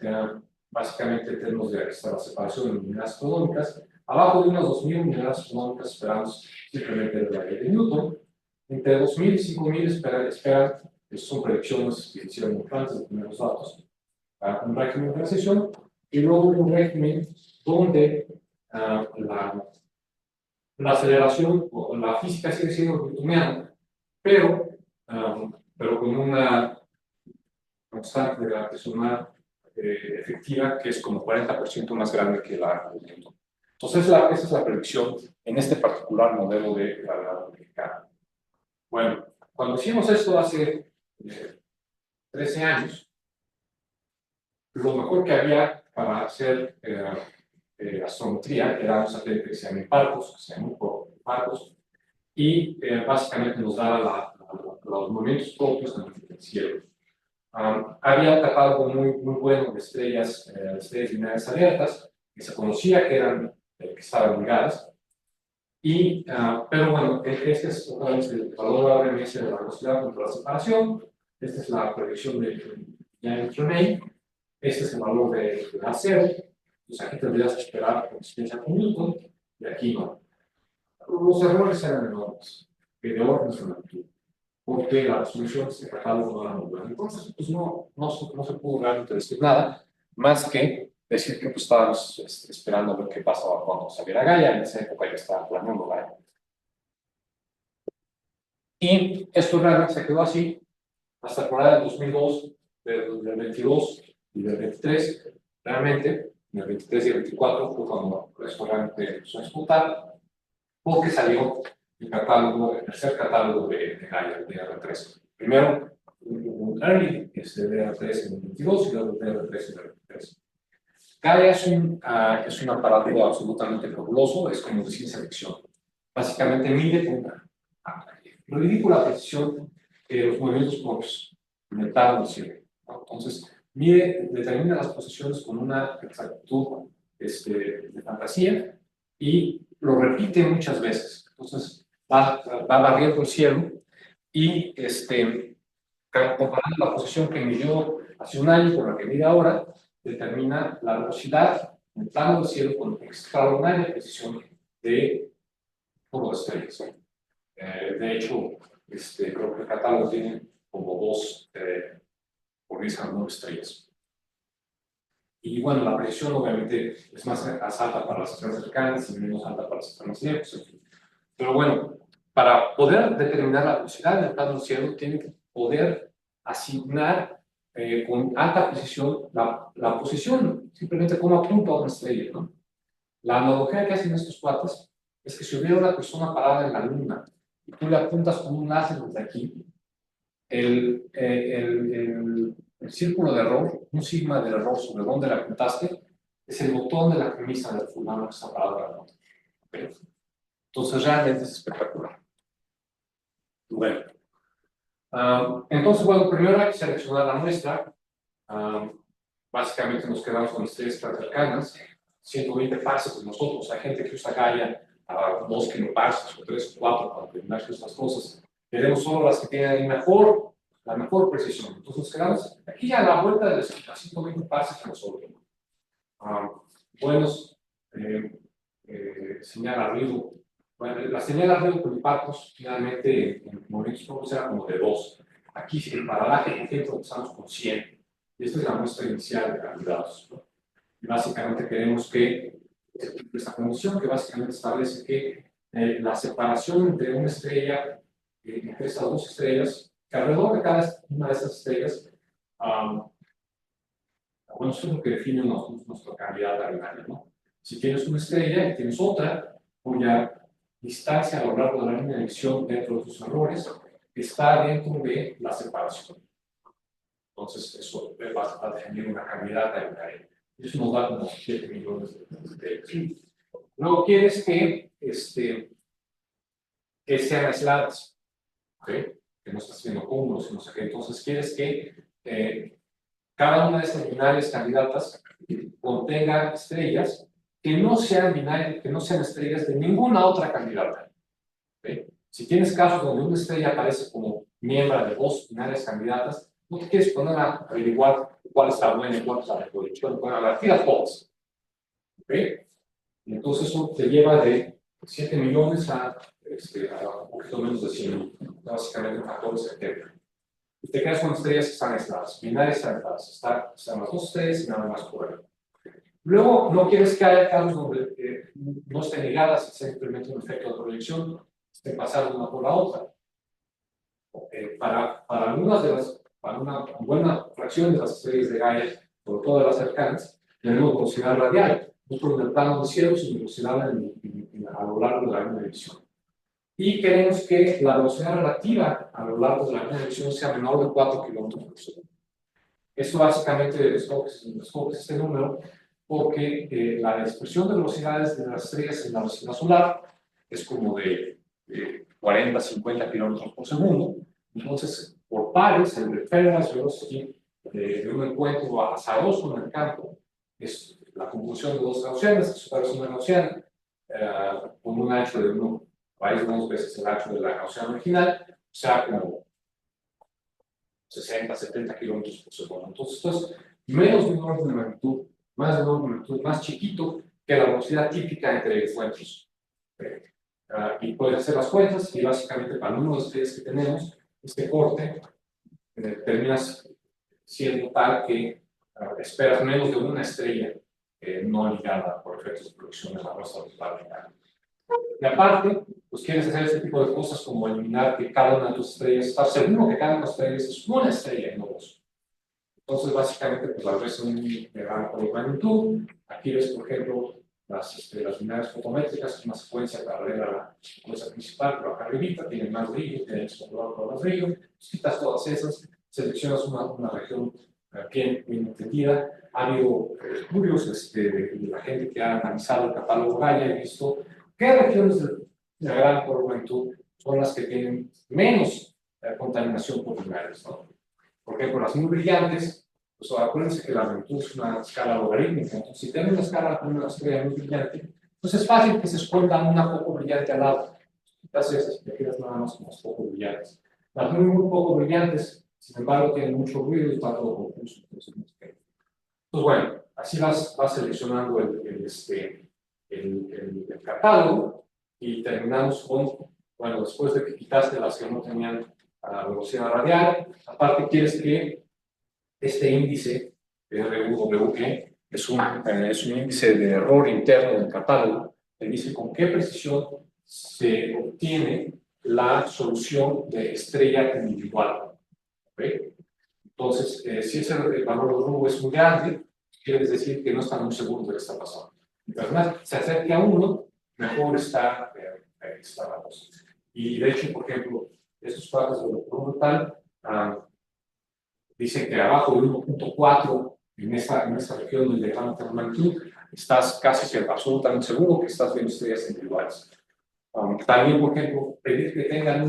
básicamente, en términos de la separación de unidades astronómicas, abajo de unas 2000 unidades astronómicas esperamos simplemente la ley de Newton, entre 2000 y 5000 esperan, son predicciones que hicieron muy antes de tener los datos, un régimen de transición, y luego un régimen donde la aceleración o la física sigue siendo newtoniana, pero con una constante gravitacional efectiva que es como 40% más grande que la de Newton. Entonces, esa es la predicción en este particular modelo de gravedad modificada. Bueno, cuando hicimos esto hace 13 años, lo mejor que había para hacer astrometría era un satélite que se llama Hipparcos, que se llama Hipparcos, y básicamente nos daba los movimientos propios en el cielo. Había un catálogo muy bueno de estrellas binarias abiertas, que se conocía que estaban ligadas, pero bueno, este es el valor de RMS de la velocidad contra la separación, esta es la predicción de Yannick Remey, este es el valor de acero, entonces aquí tendrías que esperar consistencia con Newton, y aquí no. Los errores eran enormes, de orden de magnitud, porque la resolución de este catálogo no era muy buena. Entonces, pues no se pudo realmente decir nada, más que decir que pues, estábamos esperando a ver qué pasaba cuando saliera Gaia. En esa época ya estaba planeando Gaia. Y esto realmente se quedó así hasta por ahí del 2002, del 22 y del 23. Realmente, en el 23 y el 24 fue cuando esto realmente empezó a explotar, porque salió el tercer catálogo de Gaia, el DR3. Primero, un early, que es el DR3 en el 22 y luego el DR3 en el 23. Gaia es un aparato absolutamente fabuloso, es como de ciencia ficción. Básicamente mide con ridícula precisión los movimientos propios inventados del cielo. Entonces, determina las posiciones con una exactitud de fantasía y lo repite muchas veces. Entonces, va barriendo el cielo y comparando la posición que midió hace un año con la que mide ahora, determina la velocidad en el plano del cielo con extraordinaria precisión de todo estrellas. De hecho, creo que el catálogo tiene como 2 por 10 a 9 estrellas. Y bueno, la precisión obviamente es más alta para las estrellas cercanas y menos alta para las estrellas lejos. Pero bueno, para poder determinar la velocidad del plano del cielo, tiene que poder asignar con alta precisión la posición, simplemente como apunta a una estrella, ¿no? La analogía que hacen estos cuates es que si hubiera una persona parada en la luna y tú le apuntas con un láser desde aquí, el círculo de error, un sigma de error sobre dónde la apuntaste, es el botón de la camisa del fulano que está parado en la luna. ¿Okay? Entonces realmente es espectacular. Bueno, entonces, bueno, primero hay que seleccionar la muestra. Básicamente nos quedamos con estrellas cercanas, 120 parsecs de nosotros. Hay gente que usa Gaia a 2 kiloparsecs o 3 o 4 para determinar estas cosas. Queremos solo las que tienen la mejor precisión. Entonces nos quedamos aquí ya a la vuelta de las 120 parsecs de nosotros. Buenos señal a ruido. Bueno, la señal a ruido con impactos finalmente en movimientos propios era como de 2. Aquí, el paralaje, por ejemplo, empezamos con 100. Y esta es la muestra inicial de candidatos, ¿no? Y básicamente queremos que esta condición que básicamente establece que la separación entre una estrella, entre estas dos estrellas, que alrededor de cada una de estas estrellas, bueno, eso es lo que define nuestro candidato binario, ¿no? Si tienes una estrella y tienes otra, cuya distancia a lo largo de la línea de visión dentro de tus errores está dentro de la separación. Entonces, eso va a definir una candidata binaria. Eso nos da como 7 millones de estrellas. Luego quieres que sean aisladas, ¿okay? Que no estás haciendo cúmulos, no sé qué. Entonces, quieres que cada una de estas binarias candidatas contenga estrellas que no sean binarias, que no sean estrellas de ninguna otra candidata. ¿Okay? Si tienes casos donde una estrella aparece como miembro de 2 binarias candidatas, no te quieres poner a averiguar cuál es la buena y cuál es la mejor. Bueno, a las tiras todas. ¿Okay? Entonces eso te lleva de 7 millones a un poquito menos de 100, básicamente un factor de 70. Y te quedas con estrellas que están aisladas, binarias aisladas, están las 2 estrellas y nada más por ahí. Luego, no quieres que haya casos donde no estén ligadas, sea simplemente un efecto de proyección, estén pasando una por la otra. Para una buena fracción de las estrellas de Gaia, sobre todo de las cercanas, tenemos velocidad radial, nosotros en el plano del cielo sin velocidad a lo largo de la línea de visión. Y queremos que la velocidad relativa a lo largo de la línea de visión sea menor de 4 kilómetros por segundo. Esto básicamente escoges este número porque la expresión de velocidades de las estrellas en la velocidad solar es como de 40 50 kilómetros por segundo. Entonces, por pares, el reference velocity de un encuentro azaroso en el campo es la conjunción de 2 gaussianas, que superan una gaussiana, con un ancho de 1, varias 2 veces el ancho de la gaussiana original, o sea, como 60, 70 kilómetros por segundo. Entonces, esto es menos de un orden de magnitud, más de un orden de magnitud, más chiquito que la velocidad típica entre encuentros. Y puedes hacer las cuentas y básicamente para el número de estrellas que tenemos, este corte terminas siendo tal que esperas menos de una estrella no ligada por efectos de producción de la muestra total final. Y aparte, pues quieres hacer este tipo de cosas como eliminar que cada una de tus estrellas, estar seguro que cada una de tus estrellas es una estrella y no 2. Entonces, básicamente, pues las ves en un gran por magnitud. Aquí ves, por ejemplo, las binarias fotométricas, es una secuencia paralela a la secuencia principal, pero acá arribita tienen más brillo, tienes controlado por más brillo. Quitas todas esas, seleccionas una región bien entendida. Ha habido estudios de la gente que ha analizado el catálogo Gaia y visto qué regiones de gran por magnitud son las que tienen menos contaminación por binarias, ¿no? Por ejemplo, las muy brillantes, pues acuérdense que la magnitud es una escala logarítmica. Entonces, si tienen una escala con una estrella muy brillante, pues es fácil que se esconda una poco brillante al lado. Quitas esas, te quedas nada más con las poco brillantes. Las muy poco brillantes, sin embargo, tienen mucho ruido y está todo confuso. Entonces, bueno, así vas seleccionando el catálogo y terminamos con, bueno, después de que quitaste las que no tenían velocidad radial, aparte quieres que este índice RUWE es un índice de error interno del catálogo, te dice con qué precisión se obtiene la solución de estrella individual. ¿Okay? Entonces, si ese valor de RUWE es muy grande, quiere decir que no están muy seguros de lo que está pasando. Mientras más se acerque a 1, mejor está la cosa. Y de hecho, por ejemplo, estos cuadros de lo tal dicen que abajo de 1.4 en esta región del diagrama de magnitud estás casi absolutamente seguro que estás viendo estrellas individuales. También, por ejemplo, pedir que tengan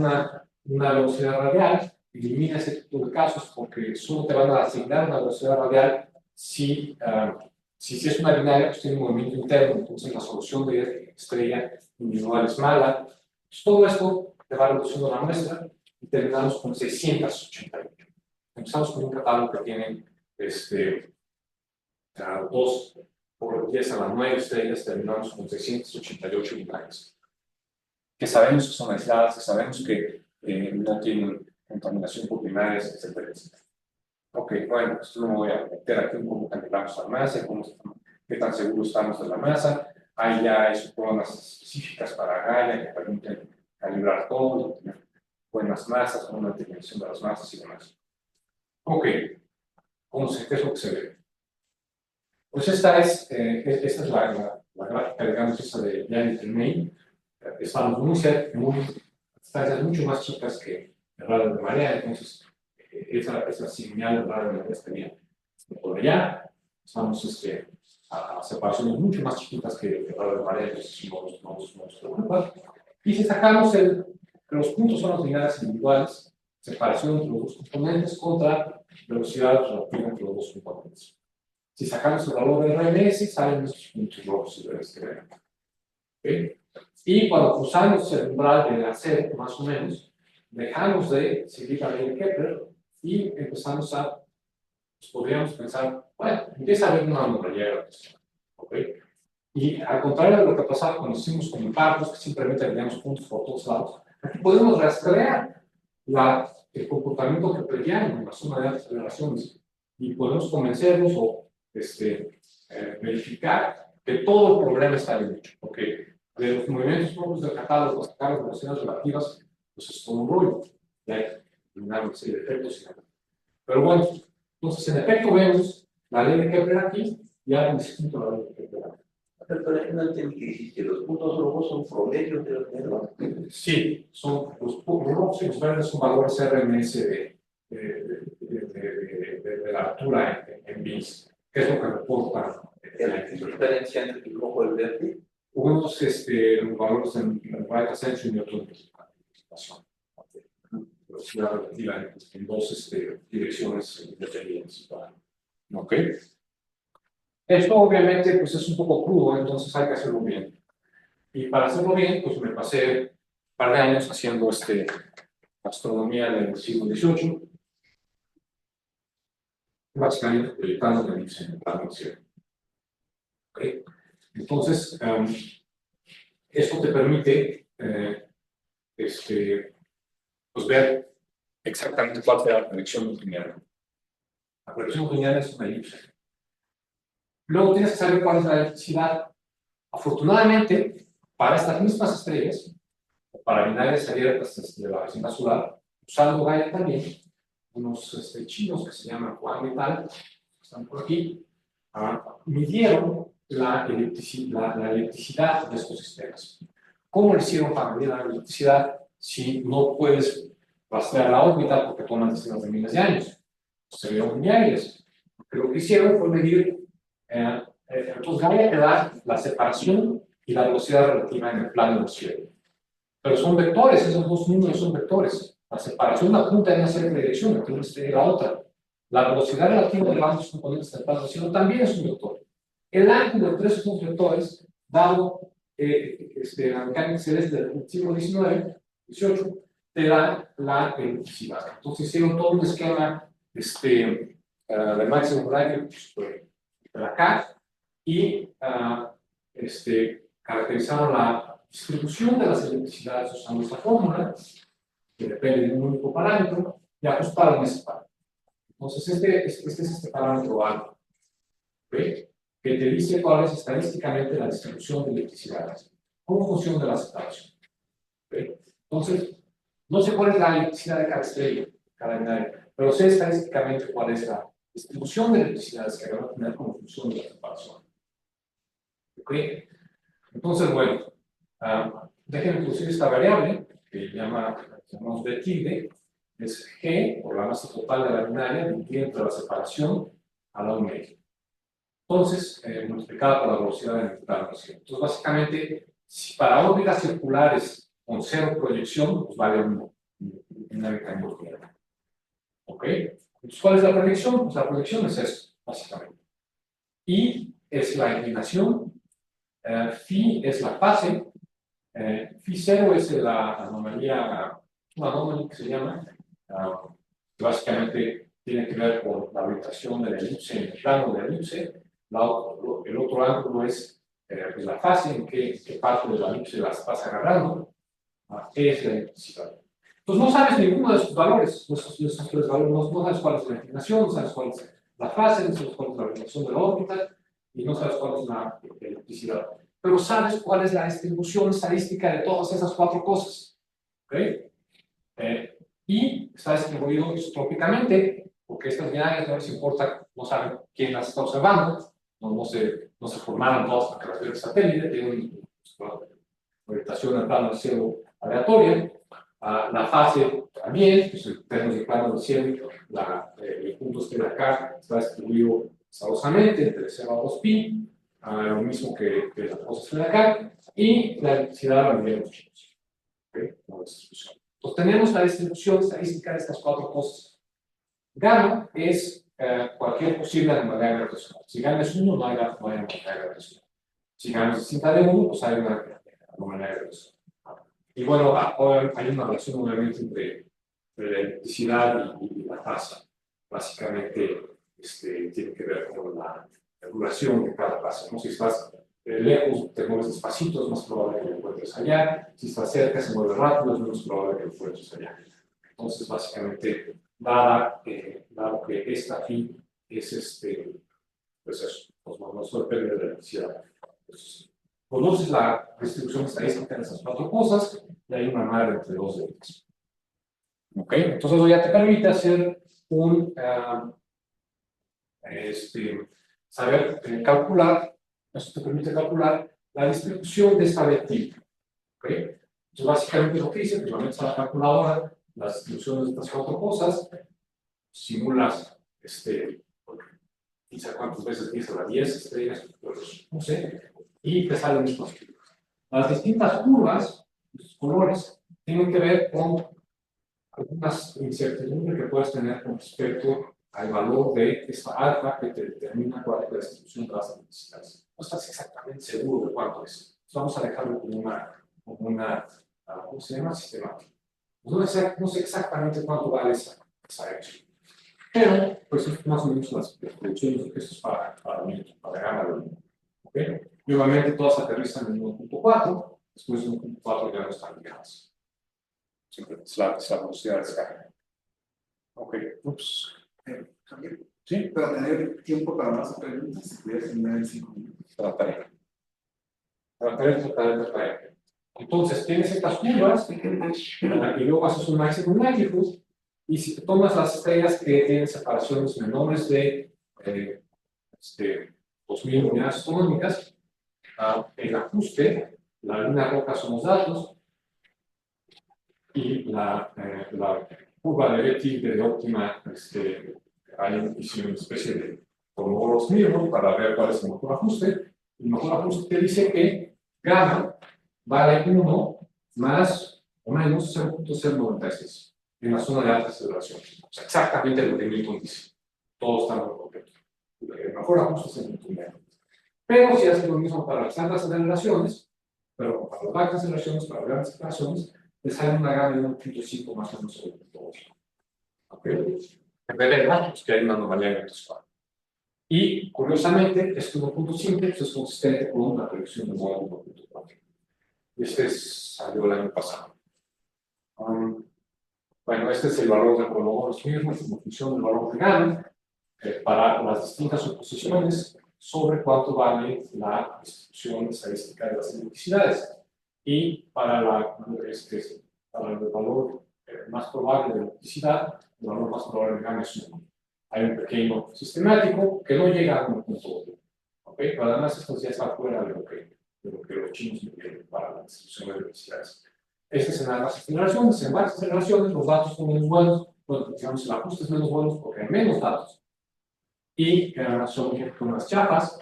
una velocidad radial, elimina ese tipo de casos porque solo te van a asignar una velocidad radial si es una binaria, pues tiene un movimiento interno, entonces la solución de estrella individual es mala. Entonces, todo esto te va reduciendo la muestra y terminamos con 688. Empezamos con un catálogo que tiene 2 por 10 a la 9 estrellas, terminamos con 688 binarias. Que sabemos que son aisladas, que sabemos que no tienen contaminación por binarias, etcétera, etcétera. Ok, bueno, pues no me voy a meter aquí en cómo calculamos la masa, qué tan seguros estamos de la masa. Hay ya pruebas específicas para Gaia que permiten calibrar todo, tener buenas masas, una determinación de las masas y demás. Ok, ¿qué es lo que se ve? Pues esta es la gráfica, digamos, esa de Janet May. Estamos muy cerca, distancias mucho más chicas que el radio de marea, entonces esa señal de radio de marea estaría por allá. Estamos a separaciones mucho más chiquitas que el radio de marea, entonces no nos preocupa. Y si sacamos los puntos son las unidades individuales, separación entre los dos componentes contra velocidad relativa entre los dos componentes. Si sacamos el valor de RMS, salen estos puntos rojos y verdes que ven. ¿Okay? Y cuando cruzamos el umbral de la C, más o menos, dejamos de seguir la ley de Kepler y empezamos pues podríamos pensar, bueno, empieza a haber una anomalía. ¿Okay? Y al contrario de lo que pasaba cuando hicimos con impactos, que simplemente teníamos puntos por todos lados, aquí podemos rastrear el comportamiento que prevíamos en la zona de altas aceleraciones y podemos convencernos o verificar que todo el problema está bien hecho, porque de los movimientos propios del catálogo, sacar las velocidades relativas, pues es todo un rollo, y hay una serie de efectos. Pero bueno, entonces en efecto vemos la ley de Kepler aquí y algo distinto a la ley de Kepler aquí. Pero no entendí que dijiste, los puntos rojos son promedios de los negros. Sí, son los rojos y los verdes son valores RMS de la altura en bits, que es lo que reporta ¿La diferencia entre el rojo y el verde? unos valores en right ascension y otros en velocidad relativa en dos direcciones independientes. ¿Ok? Esto obviamente pues, es un poco crudo, entonces hay que hacerlo bien. Y para hacerlo bien, pues me pasé un par de años haciendo astronomía del siglo XVIII, básicamente proyectando en el plano del cielo. ¿Okay? Entonces, esto te permite pues ver exactamente cuál será la predicción lineal. La predicción lineal es una elipse. Luego tienes que saber cuál es la electricidad. Afortunadamente, para estas mismas estrellas, o para binarias abiertas de la vecindad solar, usando Gaia también, unos chinos que se llaman Huang et al, que están por aquí, midieron la electricidad de estos sistemas. ¿Cómo le hicieron para medir la electricidad si no puedes rastrear la órbita porque toman decenas de miles de años? Se vieron lineales. Lo que hicieron fue medir, entonces Gaia te da la separación y la velocidad relativa en el plano del cielo. Pero son vectores, esos dos números son vectores. La separación apunta en una cierta dirección, entonces la otra. La velocidad relativa de ambos componentes del plano del cielo también es un vector. El ángulo entre esos dos vectores, dado la mecánica celeste del siglo XIX, 18, te da la electricidad. Entonces hicieron todo un esquema de máximo radio de acá y caracterizaron la distribución de las electricidades usando esta fórmula, que depende de un único parámetro, y ajustaron ese parámetro. Entonces, este es parámetro alfa, ¿okay? Que te dice cuál es estadísticamente la distribución de electricidades, como función de la separación. ¿Okay? Entonces, no sé cuál es la electricidad de cada estrella, cada binaria, pero sé estadísticamente cuál es la distribución de electricidades que van a tener como función de la separación. ¿Okay? Entonces, bueno, déjenme introducir esta variable que llamamos de tilde, es G, por la masa total de la binaria, dividida entre la separación a la 1/2. Entonces, multiplicada por la velocidad en el plano del cielo. Entonces, básicamente, si para órbitas circulares con cero proyección, pues vale 1. dinámica industrial. ¿Ok? Entonces, ¿cuál es la proyección? Pues la proyección es eso, básicamente. I es la inclinación, phi es la fase, phi 0 es la anomalía, una anomalía que se llama, que básicamente tiene que ver con la orientación de la elipse en el plano de la elipse. El otro ángulo es pues la fase, en qué parte de la elipse las vas agarrando, es la electricidad. Entonces no sabes ninguno de esos valores, de esos tres valores, no sabes cuál es la inclinación, no sabes cuál es la fase, no sabes cuál es la orientación de la órbita, y no sabes cuál es la electricidad. Pero sabes cuál es la distribución estadística de todas esas cuatro cosas. ¿Ok? Y está distribuido isotrópicamente, porque estas binarias no les importa, no saben quién las está observando, no se formaron todas porque las vio el satélite, tienen una orientación al plano del cielo aleatoria. La fase también, pues en términos de plano del cielo, el punto este de acá está distribuido azarosamente entre 0 a 2pi, lo mismo que la cosa este de acá, y la electricidad la medimos chicos. ¿Okay? Como distribución. Entonces tenemos la distribución estadística de estas cuatro cosas. Gamma es cualquier posible anomalía gravitacional. Si gamma es 1, no hay anomalía gravitacional. Si gamma es distinta de 1, pues hay una anomalía gravitacional. Y bueno, hay una relación obviamente entre la electricidad y la fase. Básicamente tiene que ver con la duración de cada fase. ¿No? Si estás lejos, te mueves despacito, es más probable que lo encuentres allá. Si estás cerca, se mueve rápido, es menos probable que lo encuentres allá. Entonces, básicamente, dado que esta phi es pues eso, pues no depende de la electricidad. Entonces, conoces la distribución estadística de esas cuatro cosas y hay una madre entre dos de ellas. ¿Ok? Entonces, eso ya te permite hacer saber calcular, eso te permite calcular la distribución de esta vectiva. ¿Ok? Entonces, básicamente lo que hice, pues lo metes a la calculadora, las distribuciones de estas cuatro cosas, simulas, quizá cuántas veces 10 a la 10 estrellas, pues, no sé, y te salen estos. Las distintas curvas, los colores, tienen que ver con algunas incertidumbres que puedes tener con respecto al valor de esta alfa que te determina cuál es la distribución de las necesidades. No estás exactamente seguro de cuánto es. Vamos a dejarlo como una ¿cómo se llama? Sistemática. No sé exactamente cuánto vale esa hecho. Pero, pues, es más o menos las producciones de estos para gama de 1. ¿Okay? Y obviamente todas aterrizan en 1.4, después de 1.4 ya no están ligadas. Siempre es la velocidad de descarga. Ok, ups. Javier, ¿Sí? para tener tiempo para más preguntas, si pudieras terminar en 5 minutos. Trataré. Entonces, tienes estas curvas y luego haces un máximo likelihood. Y si te tomas las estrellas que tienen separaciones menores de 2000 unidades astronómicas, el ajuste, la línea roja son los datos, y la curva de Betty de óptima, hice una especie de tomó los mismos para ver cuál es el mejor ajuste. El mejor ajuste te dice que gamma vale 1 más o menos 0.096 en la zona de alta aceleración. O sea, exactamente lo que Newton dice. Todos están muy completos. El mejor ajuste es el Newton medio. Pero si haces lo mismo para las altas aceleraciones, pero para las bajas aceleraciones, para las grandes aceleraciones, te sale una gama de 1.5 más o menos sobre todo. ¿Ok? En realidad, pues que hay una anomalía gravitacional. Y, curiosamente, este 1.5 pues, es consistente con la predicción de modo 1.4. Salió el año pasado. Bueno, este es el valor de los mismos como función del valor de gamma para las distintas suposiciones sobre cuánto vale la distribución estadística de las electricidades. Y para el valor más probable de electricidad, el valor más probable de gamma es 1. Hay un pequeño sistemático que no llega a 1.1. ¿Okay? Pero además esto ya está fuera de lo que los chinos quieren para la distribución de electricidades. Este es en las aceleraciones. En varias aceleraciones los datos son menos buenos, bueno, digamos el ajuste es menos bueno porque hay menos datos. Y son unas chapas,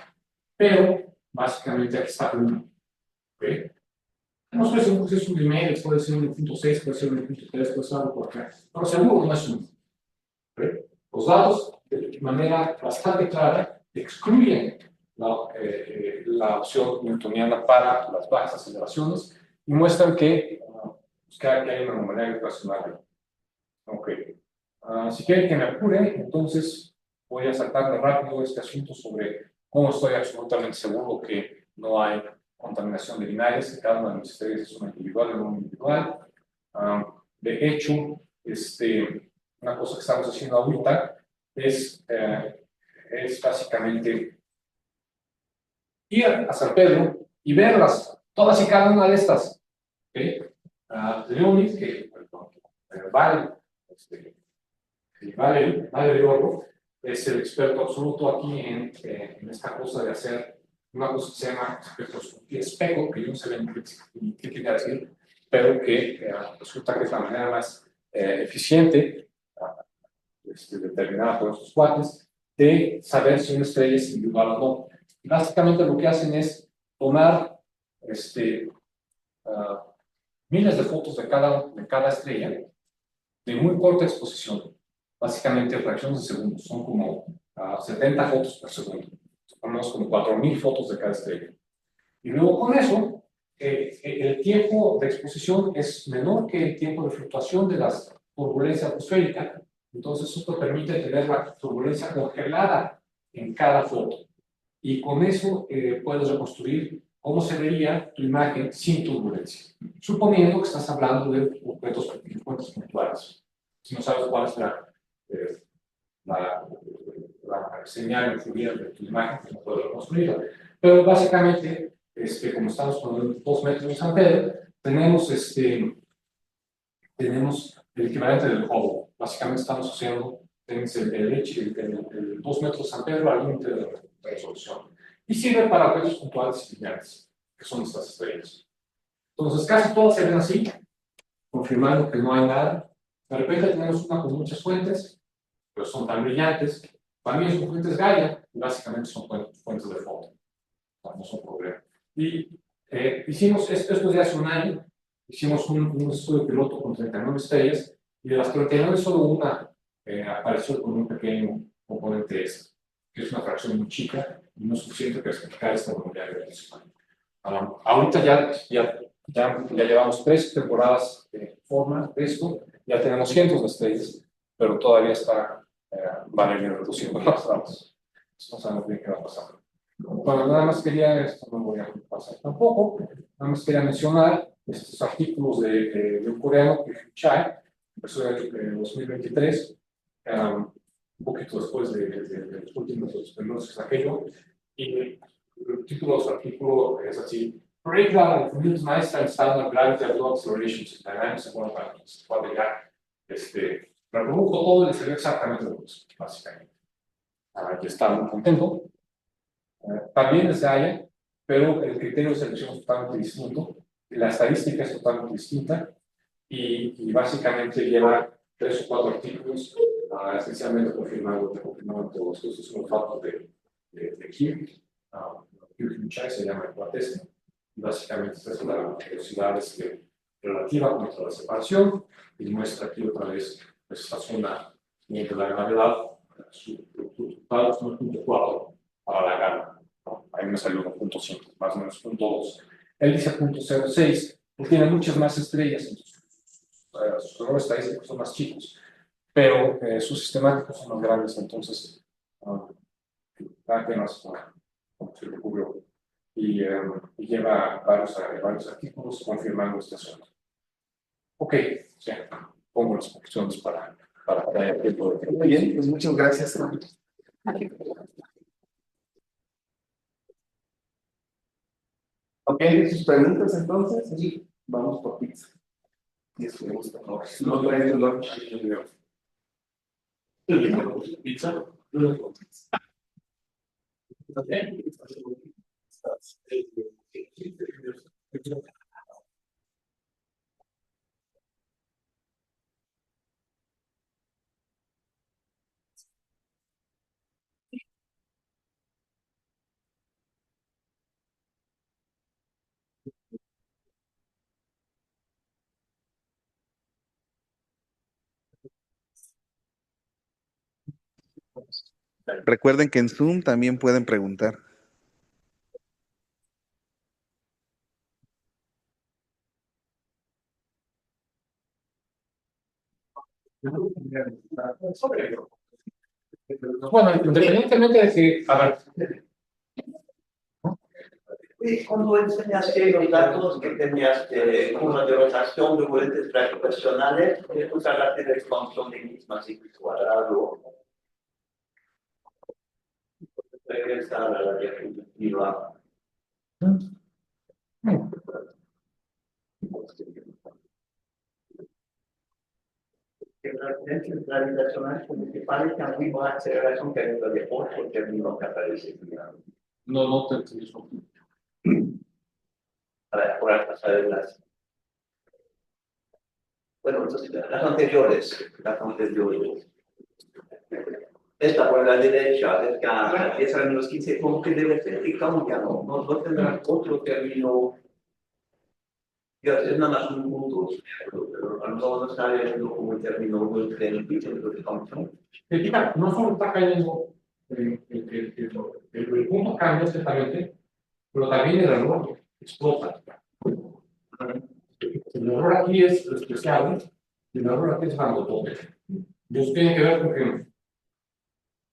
pero básicamente aquí está 1. ¿Okay? No estoy seguro si es 1,5, puede ser 1,6, puede ser 1,3, puede ser algo por acá. Pero seguro no es 1. Los datos, de manera bastante clara, excluyen la opción newtoniana para las bajas aceleraciones y muestran que, pues, que hay una anomalía gravitacional. Ok. Si quieren que me apure, entonces voy a saltarme rápido este asunto sobre cómo estoy absolutamente seguro que no hay contaminación de binaries, que cada una de mis estrellas es una individual y no individual. De hecho, una cosa que estamos haciendo ahorita es básicamente ir a San Pedro y verlas, todas y cada una de estas. ¿Okay? Leonid, que vale, Vale Oro, es el experto absoluto aquí en esta cosa de hacer una cosa que se llama espectroscopía espejo, que yo no sé bien qué quiere decir, pero que resulta que es la manera más eficiente, determinada por estos cuates, de saber si una estrella es individual o no. Y básicamente lo que hacen es tomar uh, miles de fotos de cada estrella de muy corta exposición, básicamente fracciones de segundos, son como 70 fotos por segundo, ponemos como 4,000 fotos de cada estrella. Y luego con eso, el tiempo de exposición es menor que el tiempo de fluctuación de la turbulencia atmosférica, entonces esto permite tener la turbulencia congelada en cada foto. Y con eso puedes reconstruir cómo se vería tu imagen sin turbulencia, suponiendo que estás hablando de objetos frecuentes puntuales. Si no sabes cuál es eh, la señal influida de tu imagen, pues no puedes reconstruirla. Pero básicamente, como estamos con 2 metros de San Pedro, tenemos el equivalente del Hubble. Básicamente estamos haciendo el 2 metros de San Pedro al límite de resolución. Y sirve para objetos puntuales y lineales, que son estas estrellas. Entonces, casi todas se ven así, confirmando que no hay nada. De repente tenemos una con muchas fuentes, pero son tan brillantes. También son fuentes Gaia, y básicamente son fuentes de foto. No son problema. Y hicimos esto de hace un año, hicimos un estudio piloto con 39 estrellas, y de las 39 solo una apareció con un pequeño componente S, que es una fracción muy chica y no es suficiente para explicar esta anomalía gravitacional. Ahorita ya llevamos 3 temporadas de forma de esto, ya tenemos cientos de estrellas, pero todavía está Valerio reduciendo las datos. No sabemos bien qué va a pasar. Bueno, nada más quería, esto no voy a pasar tampoco, nada más quería mencionar estos artículos de un coreano, que Chai, empezó en el 2023, un poquito después de los últimos, los primeros que saqué yo, y el título de su artículo es así: Breakdown of Newton's Einstein Standard Gravity and Low Accelerations in Dynamics of One Particles. Cuando ya reprodujo todo y le salió exactamente lo mismo, básicamente. Aquí está muy contento. También es Gaia, pero el criterio de selección es totalmente distinto, la estadística es totalmente distinta, y básicamente lleva 3 o 4 artículos, esencialmente confirmando todos. Estos son los datos de Kirk, Kirk se llama el cuatesco, y básicamente esta es la velocidad relativa contra la separación, y muestra aquí otra vez pues, esta zona de la gravedad, su total es 9,4 para la gama. Ahí me salió 1,5, más o menos 0,2. Él dice 0,06, porque tiene muchas más estrellas, entonces sus errores estadísticos son más chicos, pero sus sistemáticos son más grandes, entonces cada que más como se le ocurrió. Y lleva varios artículos confirmando este asunto. Ok, ya, pongo las conclusiones para el tiempo de... Muy bien, pues muchas gracias. Ok, sus preguntas entonces, y vamos por pizza. Y eso me gusta, ¿no? No traes el lunch. Pizza. Recuerden que en Zoom también pueden preguntar. Bueno, independientemente de que, a ver, Y cuando enseñaste los datos que tenías de curva de rotación de corrientes gravitacionales, tú hablaste de expansión de mismas y cuadrado. Regresar a la diapositiva. Que las corrientes gravitacionales principales que han más aceleración que el de otro término que aparece. no te entiendo. Para pasar las. Bueno, entonces las anteriores. Esta por la derecha, cerca a 10 a menos 15, como que debe ser que cambia, ¿no? No tendrán otro término. Ya, es nada más un punto, pero a lo mejor no está viendo como el término del pitch de función. Fíjate, no solo está cayendo el punto cambia exactamente, pero también el error explota. El error aquí es especial y el error aquí es grandotote. Y eso tiene que ver con que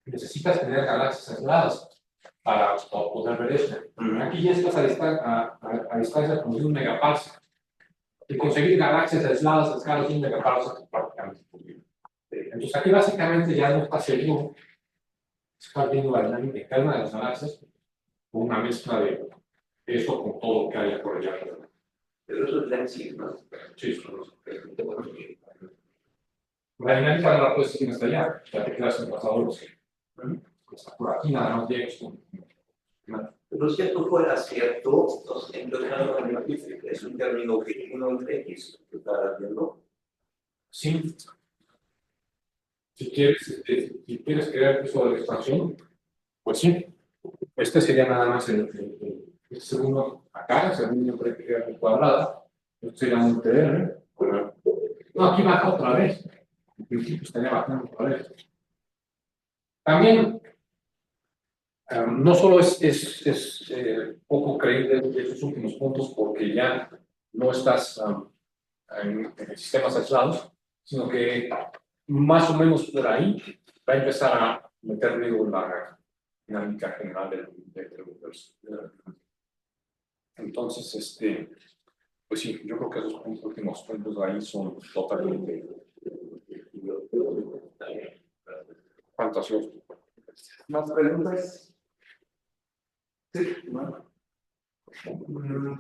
necesitas tener galaxias aisladas para poder ver esto. Aquí ya estás a distancia como de un megaparsec. Y conseguir galaxias aisladas a escala de un megaparsec es prácticamente imposible. Entonces aquí básicamente ya no está seguro, está viendo la dinámica interna de las galaxias con una mezcla de eso con todo lo que haya por allá. Pero eso es Lensing, ¿no? Sí, eso es. La dinámica no la puedes seguir hasta allá, ya te quedas en pasadores. Está por aquí nada más llegas con. Pero si esto fuera cierto, entonces es un término que uno entre X que está viendo. Sí. Si quieres crear eso de la expansión, pues sí. Este sería nada más el segundo acá, el segundo prefiero cuadrada. Esto sería un TR. No, aquí baja otra vez. En principio estaría bajando otra vez. También, no solo es poco creíble esos últimos puntos porque ya no estás en sistemas aislados, sino que más o menos por ahí va a empezar a meter ruido en la dinámica general del universo. Entonces, pues sí, yo creo que esos últimos puntos ahí son totalmente fantasiosos. ¿Más preguntas? Sí, ¿no?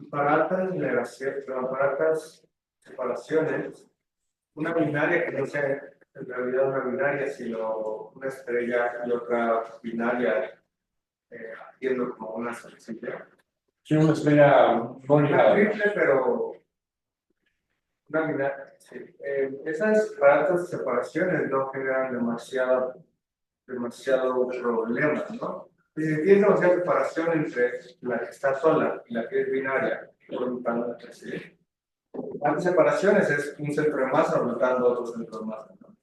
Para altas separaciones, una binaria que no sea en realidad una binaria, sino una estrella y otra binaria, haciendo como una sencilla. Sí, una estrella no Una ligada. triple, pero una binaria. Sí. Esas para altas separaciones no generan demasiado problema, ¿no? Si tienes demasiada separación entre la que está sola y la que es binaria, rotando entre sí. Las separaciones es un centro de masa rotando otro centro de masa, ¿no?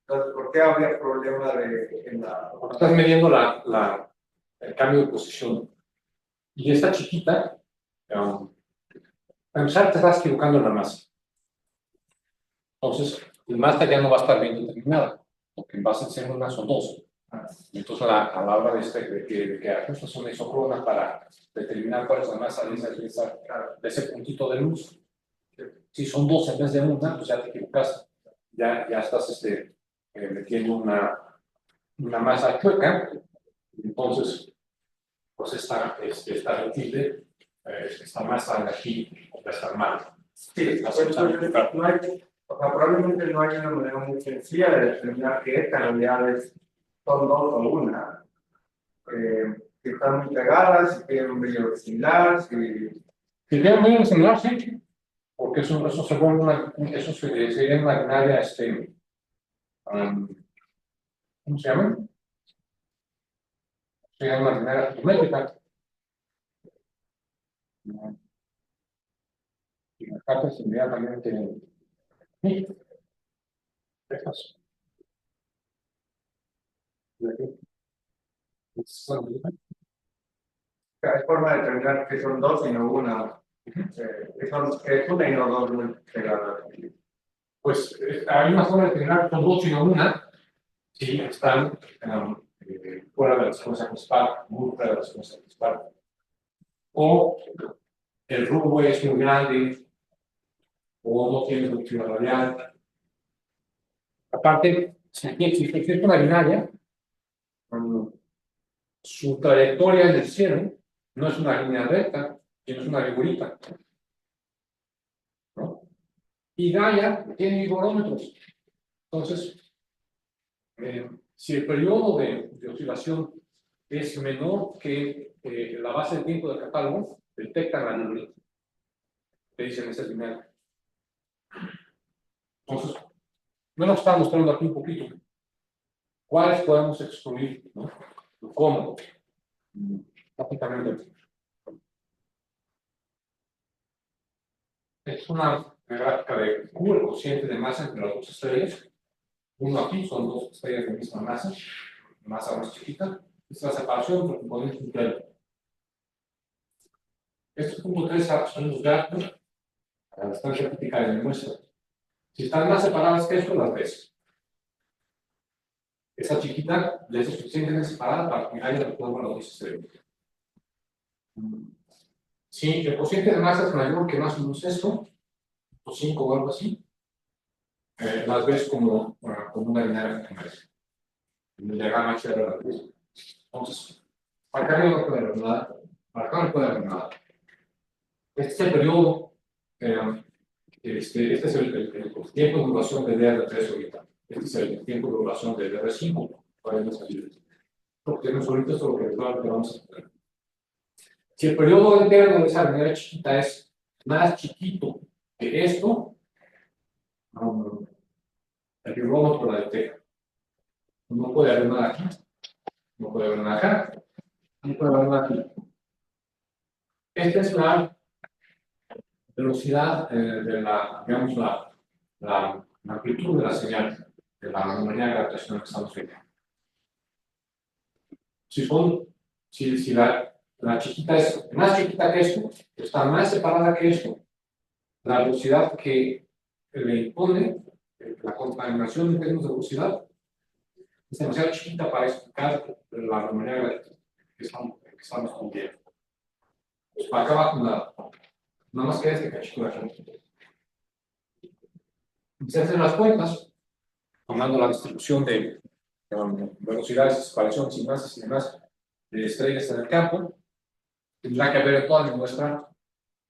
Entonces, ¿por qué habría problema en la. Estás midiendo el cambio de posición. Y esta chiquita, para empezar, te estás equivocando en la masa. Entonces, la masa ya no va a estar bien determinada, porque en base a ser una son dos. Entonces, a la hora de que ajustas una isocrona para determinar cuál es la masa de ese puntito de luz, si son dos en vez de una, pues ya te equivocas. Ya estás metiendo una masa chueca. Entonces, pues esta tilde, esta masa de aquí, va a estar mal. Sí, no hay, o sea, probablemente no hay una manera muy sencilla de determinar qué canalidades son dos o una. Si están muy pegadas, si tienen un brillo similar, si Tiene un medio similar, sí, porque eso se vuelve eso sería una binaria, ¿cómo se llama? Sería una binaria geométrica. Y las cartas inmediatamente. Sí, estas. Hay forma de determinar que son dos y no una. Que es una y no dos muy pegadas. Pues hay una forma de determinar que son dos y no una, si están fuera de la secuencia principal, muy fuera de la secuencia principal. O el rumbo es muy grande, o no tiene velocidad radial. Aparte, si existe una binaria, su trayectoria en el cielo no es una línea recta, sino es una figurita, ¿no? Y Gaia tiene vigorómetros. Entonces, si el periodo de oscilación es menor que la base de tiempo del catálogo, detectan la figurita. Te dicen ese final. Entonces, no nos estamos mostrando aquí un poquito. ¿Cuáles podemos excluir? ¿No? ¿Cómo? Prácticamente. Es una gráfica de Q, el cociente de masa entre las dos estrellas. Uno aquí son dos estrellas de misma masa más chiquita. Esta es la separación entre componentes nucleares. Estos puntos 3 son los gráficos a la distancia crítica de la muestra. Si están más separadas que esto, las ves. Esa chiquita ya es suficientemente separada para que haya de forma las dos estrellas. Si el cociente de masa es mayor que más o menos esto, o 5 o algo así, las ves como una binaria convexa. El diagrama HR la ves. Entonces, para acá no puede haber nada, para acá no puede haber nada. Este es el periodo, este es el tiempo de duración de DR3 ahorita. Este es el tiempo de duración de DR5. Para salir. Lo que tenemos ahorita es lo que vamos a tener. Si el periodo entero de esa binaria chiquita es más chiquito que esto, el vibrómetro la detecta. No puede haber nada aquí, no puede haber nada acá, no puede haber nada aquí. Esta es la velocidad de digamos, la amplitud de la señal, de la anomalía gravitacional que estamos viendo. Si la chiquita es más chiquita que esto, está más separada que esto, la velocidad que le impone la contaminación en términos de velocidad es demasiado chiquita para explicar la anomalía gravitacional que estamos viendo. Pues para acá abajo nada más queda este cachito de aquí. Se hacen las cuentas, tomando la distribución de velocidades, separaciones y masas y demás de estrellas en el campo, tendrá que haber toda la muestra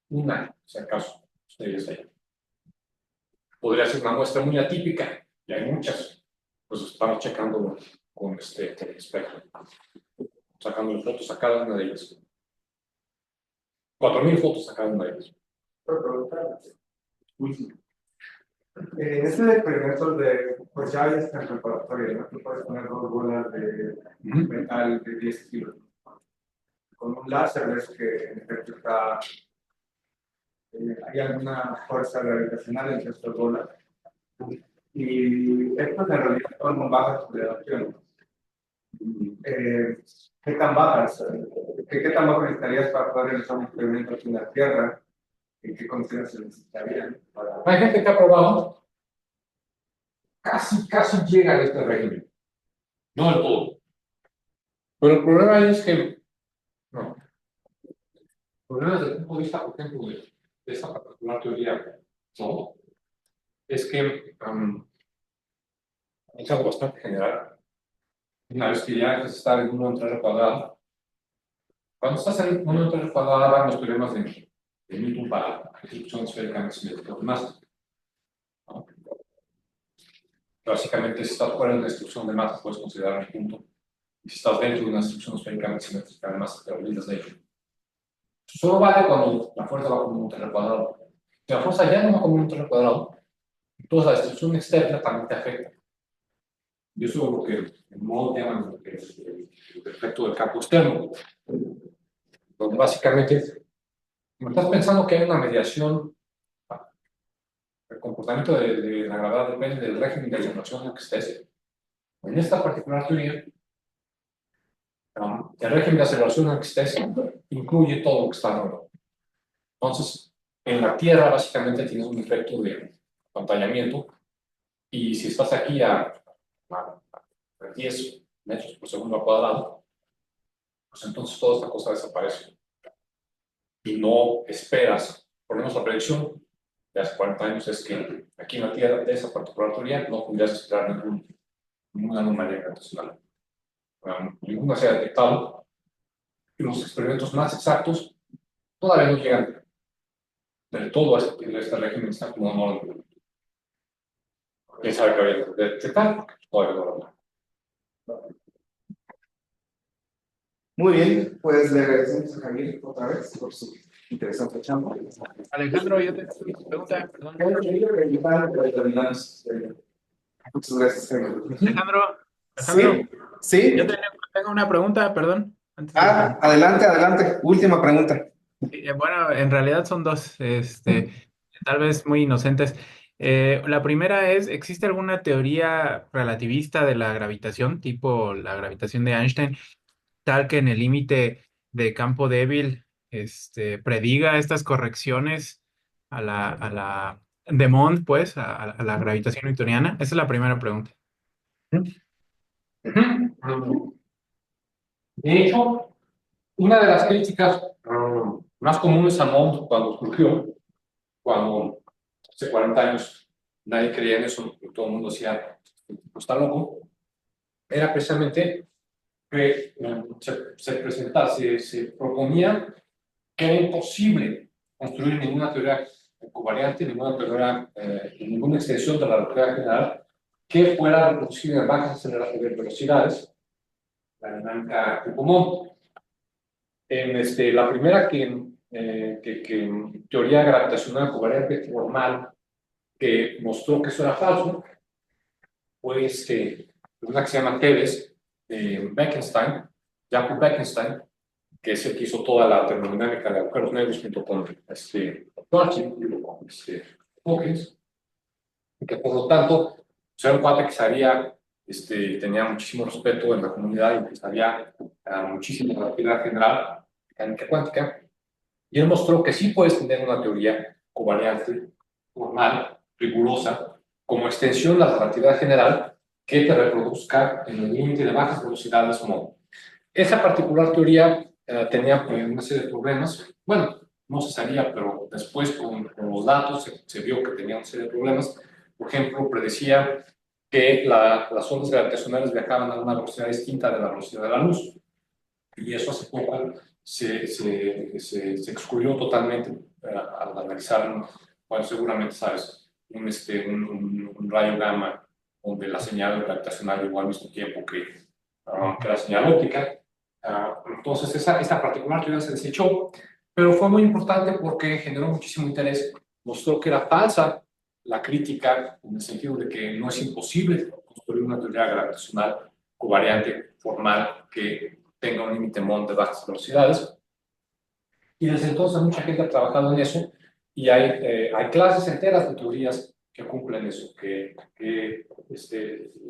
una, si acaso, estrellas ahí. Podría ser una muestra muy atípica, y hay muchas, pues estamos checando con este espectro, sacando fotos a cada una de ellas. 4,000 fotos a cada una de ellas. En este experimento pues ya hay esta preparatoria, ¿no? Tú puedes poner dos bolas de metal de 10 kilos. Con un láser ves que en efecto hay alguna fuerza gravitacional entre estas bolas. Y estas en realidad son bajas de radiación. ¿Qué tan bajas? ¿Qué tan bajo necesitarías para poder realizar un experimento aquí en la Tierra? ¿En qué condiciones se necesitarían? Hay gente que ha probado, casi llega a este régimen. No del todo. Pero el problema es que, no. El problema desde el punto de vista, por ejemplo, de esta particular teoría, ¿no? Es que es algo bastante general. Una vez que ya estás en 1 entre r cuadrado, cuando estás en 1 entre r cuadrado, van los teoremas de Newton para distribución esférica simétrica de masa. ¿No? Básicamente, si estás fuera de una distribución de masa, puedes considerar un punto. Y si estás dentro de una distribución esférica simétrica de masa, te olvidas de ello. Solo vale cuando la fuerza va como un terreno cuadrado. Si la fuerza ya no va como un terreno cuadrado, entonces la distribución externa también te afecta. Y eso es lo que en modo llaman el efecto del campo externo. Donde básicamente, como estás pensando que hay una mediación, el comportamiento de la gravedad depende del régimen de aceleración en el que estés. En esta particular teoría, El régimen de aceleración en el que estés incluye todo lo que está alrededor. Entonces, en la Tierra básicamente tienes un efecto de apantallamiento y si estás aquí a 10 metros por segundo al cuadrado, pues entonces toda esta cosa desaparece. Y no esperas, por lo menos la predicción de hace 40 años es que aquí en la Tierra, de esa particular teoría, no podrías esperar ninguna anomalía gravitacional. Ninguna se ha detectado. Y los experimentos más exactos todavía no llegan del todo a este régimen, está como no. ¿Quién sabe qué había de detectar? Todavía no lo. Muy bien, pues le agradecemos a Javier otra vez por su interesante chamba. Alejandro, yo tengo una pregunta, perdón. Muchas gracias, Javier. Alejandro, Sí, sí. yo tengo una pregunta, perdón. Antes de Adelante, adelante. Última pregunta. bueno, en realidad son dos, tal vez muy inocentes. La primera es, ¿existe alguna teoría relativista de la gravitación, tipo la gravitación de Einstein, tal que en el límite de campo débil, prediga estas correcciones a la de Mond, pues, a la gravitación newtoniana? Esa es la primera pregunta. De hecho, una de las críticas más comunes a Mond cuando surgió, cuando hace 40 años nadie creía en eso, todo el mundo decía, pues está loco, era precisamente que se proponía que era imposible construir ninguna teoría covariante, ninguna extensión de la relatividad general que fuera reproducida en bajas velocidades, la dinámica tipo Mond. La primera teoría gravitacional covariante formal que mostró que eso era falso fue una que se llama Tevez, de Bekenstein, Jacob Bekenstein, que es el que hizo toda la termodinámica de agujeros negros junto con Dworkin y con Hawkins, y que por lo tanto era un cuate que sabía, tenía muchísimo respeto en la comunidad y que sabía muchísimo de la relatividad general, mecánica cuántica, y él mostró que sí puedes tener una teoría covariante, formal, rigurosa, como extensión de la relatividad general que te reproduzca en el límite de bajas velocidades Mond. Esa particular teoría tenía una serie de problemas. Bueno, no se sabía, pero después con los datos se vio que tenía una serie de problemas. Por ejemplo, predecía que las ondas gravitacionales viajaban a una velocidad distinta de la velocidad de la luz. Y eso hace poco se excluyó totalmente al analizar, bueno, seguramente sabes, un rayo gamma donde la señal gravitacional llegó al mismo tiempo que la señal óptica. Entonces, esta particular teoría se desechó, pero fue muy importante porque generó muchísimo interés. Mostró que era falsa la crítica, en el sentido de que no es imposible construir una teoría gravitacional covariante formal que tenga un límite Mond de bajas velocidades. Y desde entonces mucha gente ha trabajado en eso y hay clases enteras de teorías que cumplen eso, que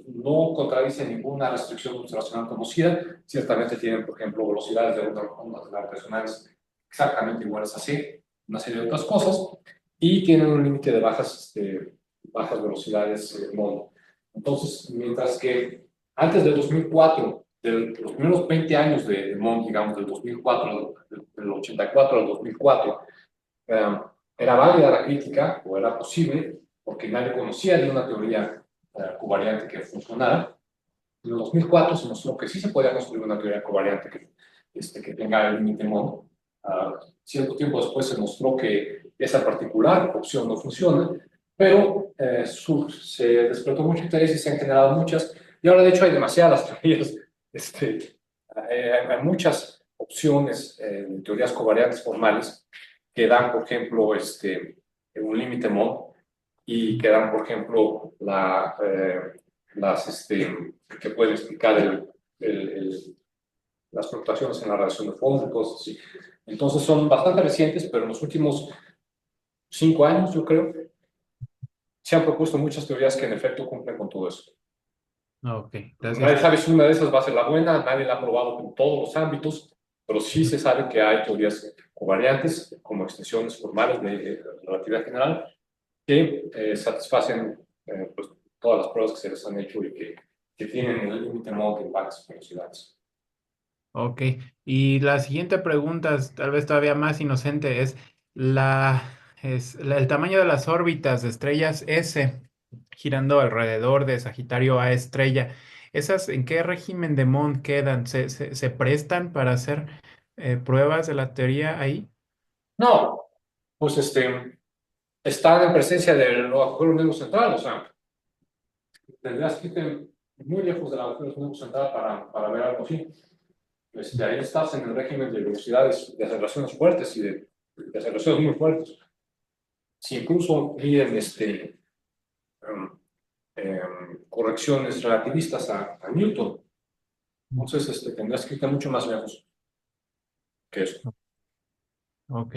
no contradicen ninguna restricción observacional conocida. Ciertamente tienen, por ejemplo, velocidades de ondas gravitacionales exactamente iguales a C, una serie de otras cosas, y tienen un límite de bajas velocidades Mond. Entonces, mientras que antes del 2004, de los primeros 20 años de Mond, digamos, del 2004, del 84 al 2004, era válida la crítica, o era posible, porque nadie conocía de una teoría covariante que funcionara. En el 2004 se mostró que sí se podía construir una teoría covariante que tenga el límite Mond. Cierto tiempo después se mostró que esa particular opción no funciona, pero se despertó mucho interés y se han generado muchas, y ahora de hecho hay demasiadas teorías, hay muchas opciones de teorías covariantes formales que dan, por ejemplo, un límite Mond, y que dan, por ejemplo, que pueden explicar las fluctuaciones en la radiación de fondo y cosas así. Entonces son bastante recientes, pero en los últimos 5 años, yo creo, se han propuesto muchas teorías que en efecto cumplen con todo eso. Ok, Nadie gracias. sabe si una de esas va a ser la buena, nadie la ha probado en todos los ámbitos, pero sí se sabe que hay teorías covariantes como extensiones formales de relatividad general que satisfacen pues, todas las pruebas que se les han hecho y que tienen el límite modo de impactos velocidades. Ok, y la siguiente pregunta, tal vez todavía más inocente, el tamaño de las órbitas de estrellas S girando alrededor de Sagitario A estrella. ¿Esas en qué régimen de Mond quedan? ¿Se prestan para hacer pruebas de la teoría ahí? No, pues están en presencia del agujero negro central, o sea, tendrías que irte muy lejos del agujero negro central para ver algo así. Ahí estás en el régimen de velocidades de aceleraciones fuertes y de aceleraciones muy fuertes. Si incluso miden um, correcciones relativistas a Newton, entonces tendrás que irte mucho más lejos que eso. Ok.